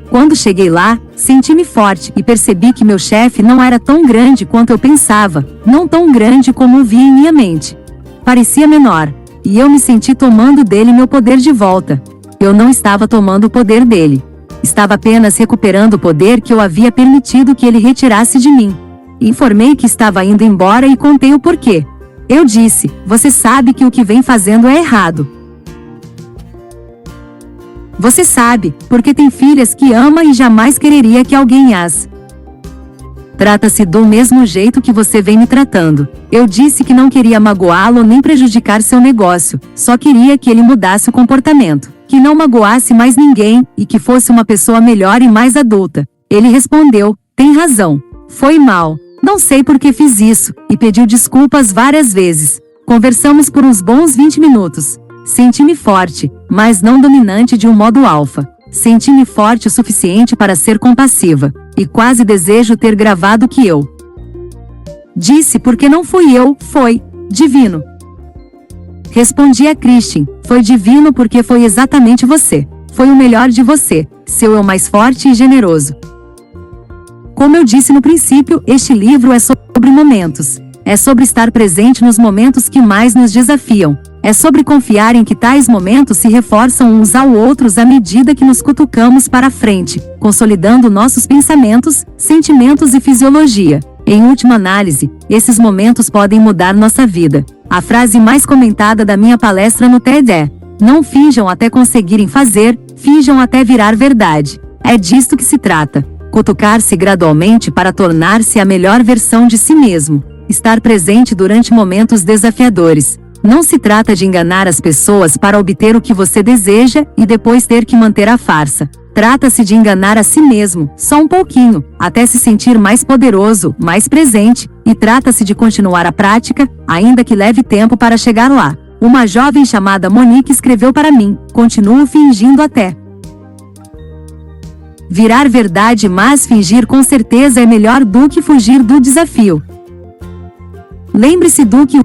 Quando cheguei lá, senti-me forte e percebi que meu chefe não era tão grande quanto eu pensava, não tão grande como o via em minha mente. Parecia menor. E eu me senti tomando dele meu poder de volta. Eu não estava tomando o poder dele. Estava apenas recuperando o poder que eu havia permitido que ele retirasse de mim. Informei que estava indo embora e contei o porquê. Eu disse: você sabe que o que vem fazendo é errado. Você sabe, porque tem filhas que ama e jamais quereria que alguém as trata-se do mesmo jeito que você vem me tratando. Eu disse que não queria magoá-lo nem prejudicar seu negócio, só queria que ele mudasse o comportamento, que não magoasse mais ninguém, e que fosse uma pessoa melhor e mais adulta. Ele respondeu: tem razão. Foi mal. Não sei por que fiz isso, e pediu desculpas várias vezes. Conversamos por uns bons 20 minutos. Senti-me forte, mas não dominante de um modo alfa. Senti-me forte o suficiente para ser compassiva, e quase desejo ter gravado que eu disse porque não fui eu, foi divino. Respondi a Christine: foi divino porque foi exatamente você. Foi o melhor de você, seu eu mais forte e generoso. Como eu disse no princípio, este livro é sobre momentos. É sobre estar presente nos momentos que mais nos desafiam. É sobre confiar em que tais momentos se reforçam uns aos outros à medida que nos cutucamos para a frente, consolidando nossos pensamentos, sentimentos e fisiologia. Em última análise, esses momentos podem mudar nossa vida. A frase mais comentada da minha palestra no TED é: não finjam até conseguirem fazer, finjam até virar verdade. É disto que se trata. Cutucar-se gradualmente para tornar-se a melhor versão de si mesmo. Estar presente durante momentos desafiadores. Não se trata de enganar as pessoas para obter o que você deseja e depois ter que manter a farsa. Trata-se de enganar a si mesmo, só um pouquinho, até se sentir mais poderoso, mais presente, e trata-se de continuar a prática, ainda que leve tempo para chegar lá. Uma jovem chamada Monique escreveu para mim: continuo fingindo até virar verdade, mas fingir com certeza é melhor do que fugir do desafio. Lembre-se do que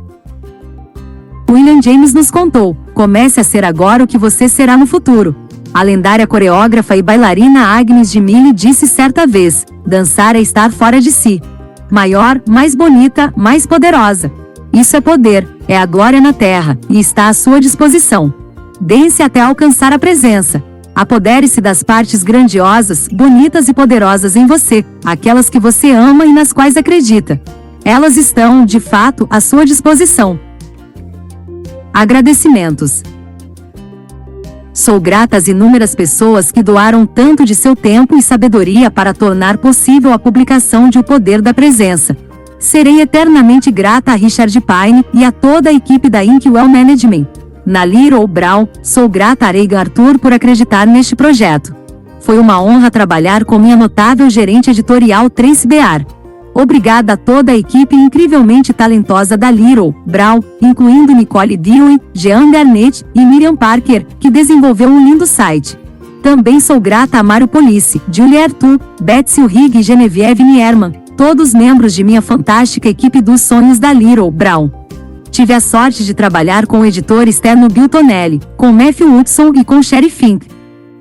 William James nos contou: comece a ser agora o que você será no futuro. A lendária coreógrafa e bailarina Agnes de Mille disse certa vez: dançar é estar fora de si. Maior, mais bonita, mais poderosa. Isso é poder, é a glória na terra, e está à sua disposição. Dance até alcançar a presença. Apodere-se das partes grandiosas, bonitas e poderosas em você, aquelas que você ama e nas quais acredita. Elas estão, de fato, à sua disposição. Agradecimentos. Sou grata às inúmeras pessoas que doaram tanto de seu tempo e sabedoria para tornar possível a publicação de O Poder da Presença. Serei eternamente grata a Richard Pine e a toda a equipe da Inkwell Management. Na Little Brown, sou grata a Reagan Arthur por acreditar neste projeto. Foi uma honra trabalhar com minha notável gerente editorial Tracy Bear. Obrigada a toda a equipe incrivelmente talentosa da Little Brown, incluindo Nicole Dewey, Jean Garnett e Miriam Parker, que desenvolveu um lindo site. Também sou grata a Mário Police, Julia Arthur, Betsy Urrig e Genevieve Nierman, todos membros de minha fantástica equipe dos sonhos da Little Brown. Tive a sorte de trabalhar com o editor externo Bill Tonelli, com Matthew Hudson e com Sherry Fink.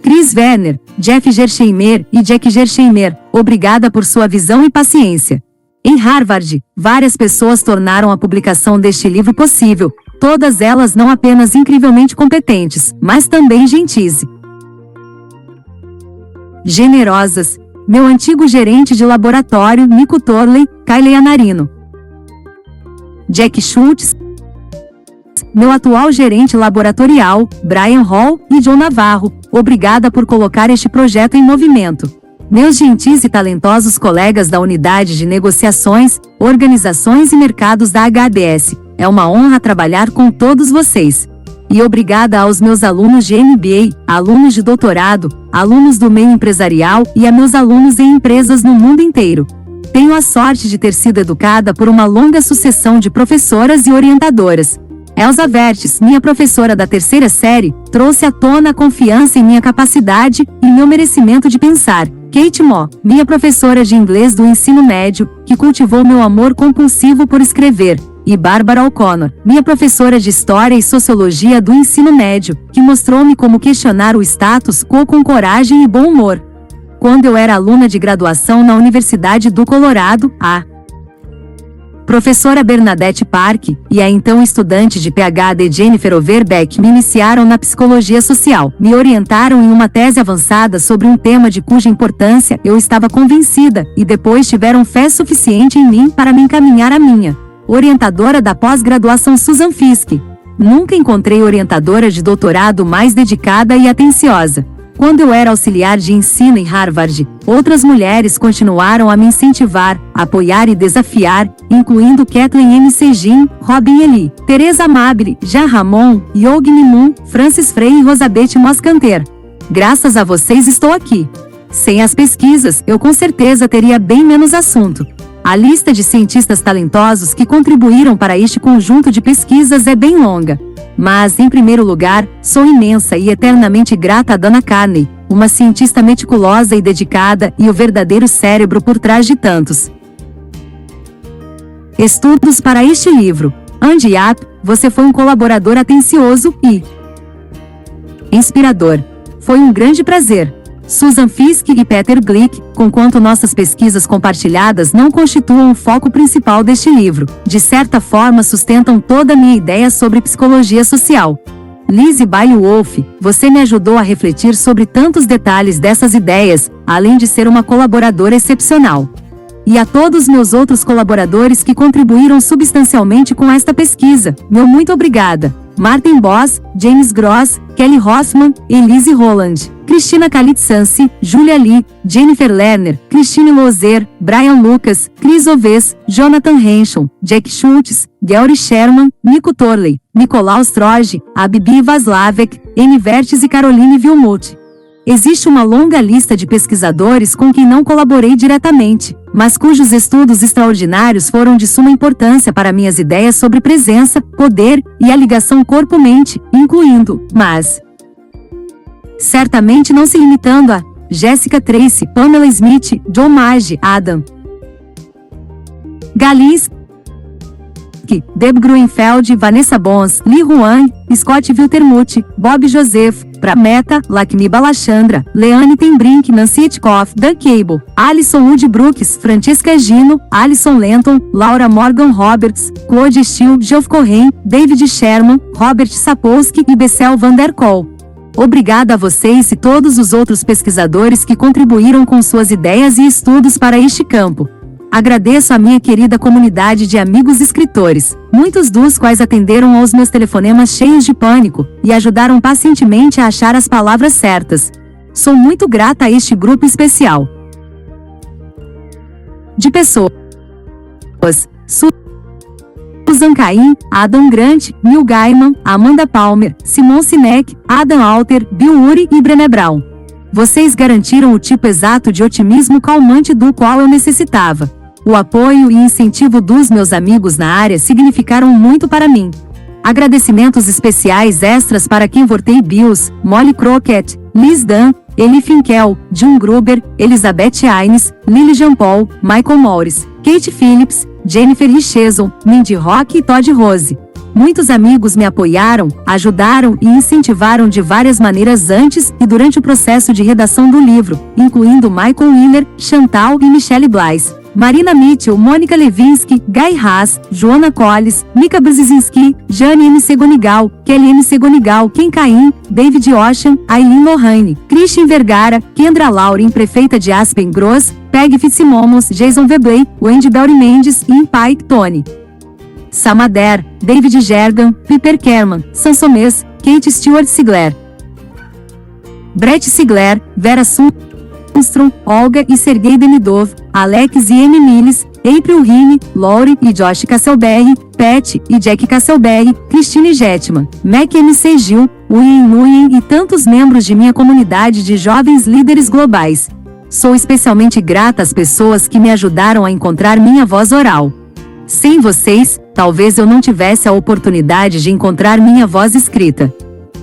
Chris Werner, Jeff Gersheimer e Jack Gersheimer, obrigada por sua visão e paciência. Em Harvard, várias pessoas tornaram a publicação deste livro possível, todas elas não apenas incrivelmente competentes, mas também gentis. Generosas. Meu antigo gerente de laboratório, Nico Torley, Kylie Anarino. Jack Schultz. Meu atual gerente laboratorial, Brian Hall e John Navarro, obrigada por colocar este projeto em movimento. Meus gentis e talentosos colegas da Unidade de Negociações, Organizações e Mercados da HBS, é uma honra trabalhar com todos vocês. E obrigada aos meus alunos de MBA, alunos de doutorado, alunos do meio empresarial e a meus alunos em empresas no mundo inteiro. Tenho a sorte de ter sido educada por uma longa sucessão de professoras e orientadoras. Elsa Vertes, minha professora da terceira série, trouxe à tona a confiança em minha capacidade e meu merecimento de pensar. Kate Mo, minha professora de inglês do ensino médio, que cultivou meu amor compulsivo por escrever. E Bárbara O'Connor, minha professora de História e Sociologia do ensino médio, que mostrou-me como questionar o status quo com coragem e bom humor. Quando eu era aluna de graduação na Universidade do Colorado, a professora Bernadette Park e a então estudante de PhD Jennifer Overbeck me iniciaram na psicologia social, me orientaram em uma tese avançada sobre um tema de cuja importância eu estava convencida, e depois tiveram fé suficiente em mim para me encaminhar à minha orientadora da pós-graduação Susan Fiske. Nunca encontrei orientadora de doutorado mais dedicada e atenciosa. Quando eu era auxiliar de ensino em Harvard, outras mulheres continuaram a me incentivar, apoiar e desafiar, incluindo Kathleen M. Segin, Robin Eli, Teresa Amabile, Jean Ramon, Yogni Moon, Francis Frey e Rosabeth Moscanter. Graças a vocês estou aqui. Sem as pesquisas, eu com certeza teria bem menos assunto. A lista de cientistas talentosos que contribuíram para este conjunto de pesquisas é bem longa. Mas, em primeiro lugar, sou imensa e eternamente grata a Dana Carney, uma cientista meticulosa e dedicada e o verdadeiro cérebro por trás de tantos estudos para este livro. Andy Yap, você foi um colaborador atencioso e inspirador. Foi um grande prazer. Susan Fiske e Peter Glick, conquanto nossas pesquisas compartilhadas não constituam o foco principal deste livro, de certa forma sustentam toda a minha ideia sobre psicologia social. Lizzie Bailey-Wolfe, você me ajudou a refletir sobre tantos detalhes dessas ideias, além de ser uma colaboradora excepcional. E a todos meus outros colaboradores que contribuíram substancialmente com esta pesquisa, meu muito obrigada. Martin Boss, James Gross, Kelly Rossman, Elise Holland, Cristina Kalitsansi, Julia Lee, Jennifer Lerner, Christine Lozer, Brian Lucas, Chris Oves, Jonathan Henshon, Jack Schultz, Gary Sherman, Nico Torley, Nicolaus Troge, Abibi Vaslavek, N. Vertes e Caroline Vilmut. Existe uma longa lista de pesquisadores com quem não colaborei diretamente, mas cujos estudos extraordinários foram de suma importância para minhas ideias sobre presença, poder e a ligação corpo-mente, incluindo, mas certamente não se limitando a Jessica Tracy, Pamela Smith, John Maggi, Adam Galinsky, Deb Gruenfeld, Vanessa Bons, Li Huang, Scott Wiltermuth, Bob Joseph, Prameta, Lakshmi Balachandra, Leanne Tembrink, Nancy Etkoff, Dan Cable, Alison Wood Brooks, Francesca Gino, Alison Lenton, Laura Morgan Roberts, Claude Steele, Geoff Corren, David Sherman, Robert Sapolsky e Bessel van der Kolk. Obrigada a vocês e todos os outros pesquisadores que contribuíram com suas ideias e estudos para este campo. Agradeço à minha querida comunidade de amigos escritores, muitos dos quais atenderam aos meus telefonemas cheios de pânico e ajudaram pacientemente a achar as palavras certas. Sou muito grata a este grupo especial de pessoas. Susan Cain, Adam Grant, Neil Gaiman, Amanda Palmer, Simon Sinek, Adam Alter, Bill Urey e Brené Brown. Vocês garantiram o tipo exato de otimismo calmante do qual eu necessitava. O apoio e incentivo dos meus amigos na área significaram muito para mim. Agradecimentos especiais extras para Kim Vortey-Bills, Molly Crockett, Liz Dunn, Eli Finkel, June Gruber, Elizabeth Aines, Lily Jean Paul, Michael Morris, Kate Phillips, Jennifer Richezon, Mindy Rock e Todd Rose. Muitos amigos me apoiaram, ajudaram e incentivaram de várias maneiras antes e durante o processo de redação do livro, incluindo Michael Wheeler, Chantal e Michelle Blythe, Marina Mitchell, Mônica Levinsky, Guy Raz, Joana Colles, Mika Brzezinski, Jane M. Segonigal, Kelly M. Segonigal, Ken Caim, David Ocean, Aileen Lohane, Christian Vergara, Kendra Lauren, prefeita de Aspen Gross, Peg Fitzsimmons, Jason Vebley, Wendy Belry Mendes e Pike Tony. Samader, David Jergan, Piper Kerman, Sansomes, Kate Stewart Sigler, Brett Sigler, Vera Sundstrom, Olga e Sergei Demidov, Alex e Amy Mills, April Rine, Laurie e Josh Casselberry, Pat e Jack Casselberry, Christine Jetman, Mac MC Gil, Nguyen Nguyen e tantos membros de minha comunidade de jovens líderes globais. Sou especialmente grata às pessoas que me ajudaram a encontrar minha voz oral. Sem vocês, talvez eu não tivesse a oportunidade de encontrar minha voz escrita.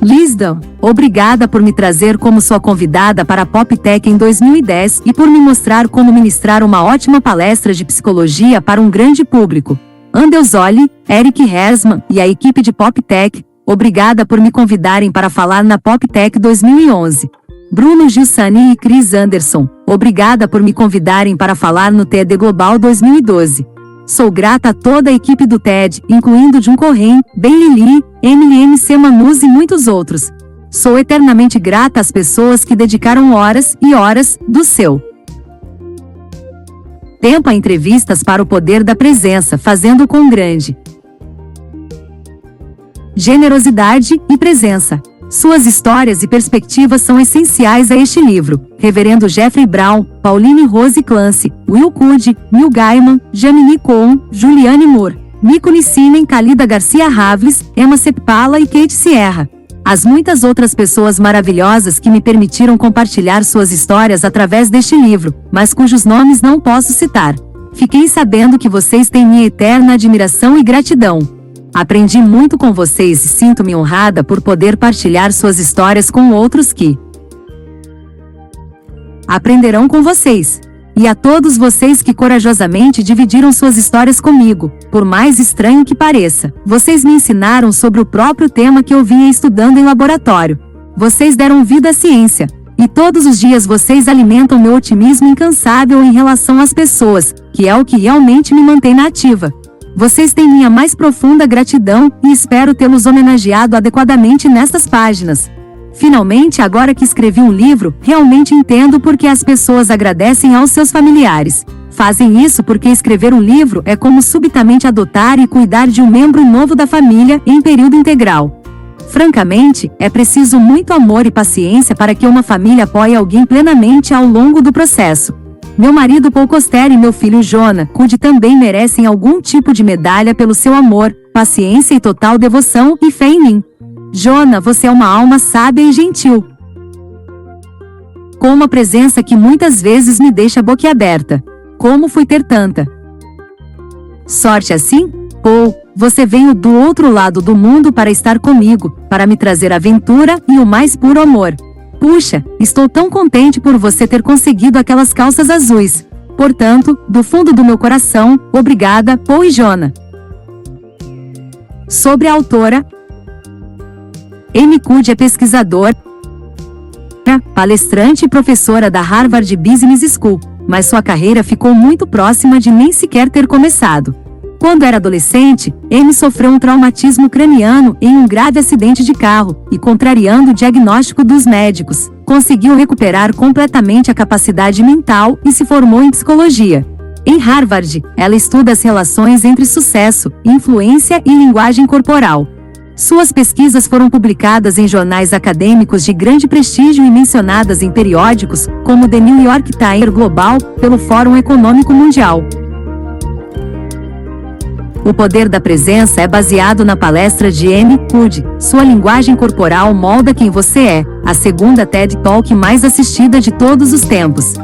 Liz Dunn, obrigada por me trazer como sua convidada para a PopTech em 2010 e por me mostrar como ministrar uma ótima palestra de psicologia para um grande público. Andelzoli, Eric Hersman e a equipe de PopTech, obrigada por me convidarem para falar na PopTech 2011. Bruno Giussani e Chris Anderson, obrigada por me convidarem para falar no TED Global 2012. Sou grata a toda a equipe do TED, incluindo Jun Corren, Ben Lili, Emily MC Manuz e muitos outros. Sou eternamente grata às pessoas que dedicaram horas e horas do seu tempo a entrevistas para o poder da presença, fazendo com grande generosidade e presença. Suas histórias e perspectivas são essenciais a este livro. Reverendo Jeffrey Brown, Pauline Rose Clancy, Will Cuddy, Neil Gaiman, Jamie Cohen, Julianne Moore, Miko Nissinen, Khalida Garcia Ravles, Emma Sepala e Kate Sierra. As muitas outras pessoas maravilhosas que me permitiram compartilhar suas histórias através deste livro, mas cujos nomes não posso citar. Fiquei sabendo que vocês têm minha eterna admiração e gratidão. Aprendi muito com vocês e sinto-me honrada por poder partilhar suas histórias com outros que aprenderão com vocês. E a todos vocês que corajosamente dividiram suas histórias comigo, por mais estranho que pareça. Vocês me ensinaram sobre o próprio tema que eu vinha estudando em laboratório. Vocês deram vida à ciência. E todos os dias vocês alimentam meu otimismo incansável em relação às pessoas, que é o que realmente me mantém na ativa. Vocês têm minha mais profunda gratidão e espero tê-los homenageado adequadamente nestas páginas. Finalmente, agora que escrevi um livro, realmente entendo por que as pessoas agradecem aos seus familiares. Fazem isso porque escrever um livro é como subitamente adotar e cuidar de um membro novo da família em período integral. Francamente, é preciso muito amor e paciência para que uma família apoie alguém plenamente ao longo do processo. Meu marido Paul Coster e meu filho Jonah Cuddy também merecem algum tipo de medalha pelo seu amor, paciência e total devoção e fé em mim. Jonah, você é uma alma sábia e gentil, com uma presença que muitas vezes me deixa boquiaberta. Como fui ter tanta sorte assim? Paul, você veio do outro lado do mundo para estar comigo, para me trazer aventura e o mais puro amor. Puxa, estou tão contente por você ter conseguido aquelas calças azuis. Portanto, do fundo do meu coração, obrigada, Paul e Jonah. Sobre a autora, Amy Cuddy é pesquisadora, palestrante e professora da Harvard Business School, mas sua carreira ficou muito próxima de nem sequer ter começado. Quando era adolescente, Amy sofreu um traumatismo craniano em um grave acidente de carro, e contrariando o diagnóstico dos médicos, conseguiu recuperar completamente a capacidade mental e se formou em psicologia. Em Harvard, ela estuda as relações entre sucesso, influência e linguagem corporal. Suas pesquisas foram publicadas em jornais acadêmicos de grande prestígio e mencionadas em periódicos, como The New York Times Global, pelo Fórum Econômico Mundial. O poder da presença é baseado na palestra de Amy Cuddy, Sua linguagem corporal molda quem você é, a segunda TED Talk mais assistida de todos os tempos.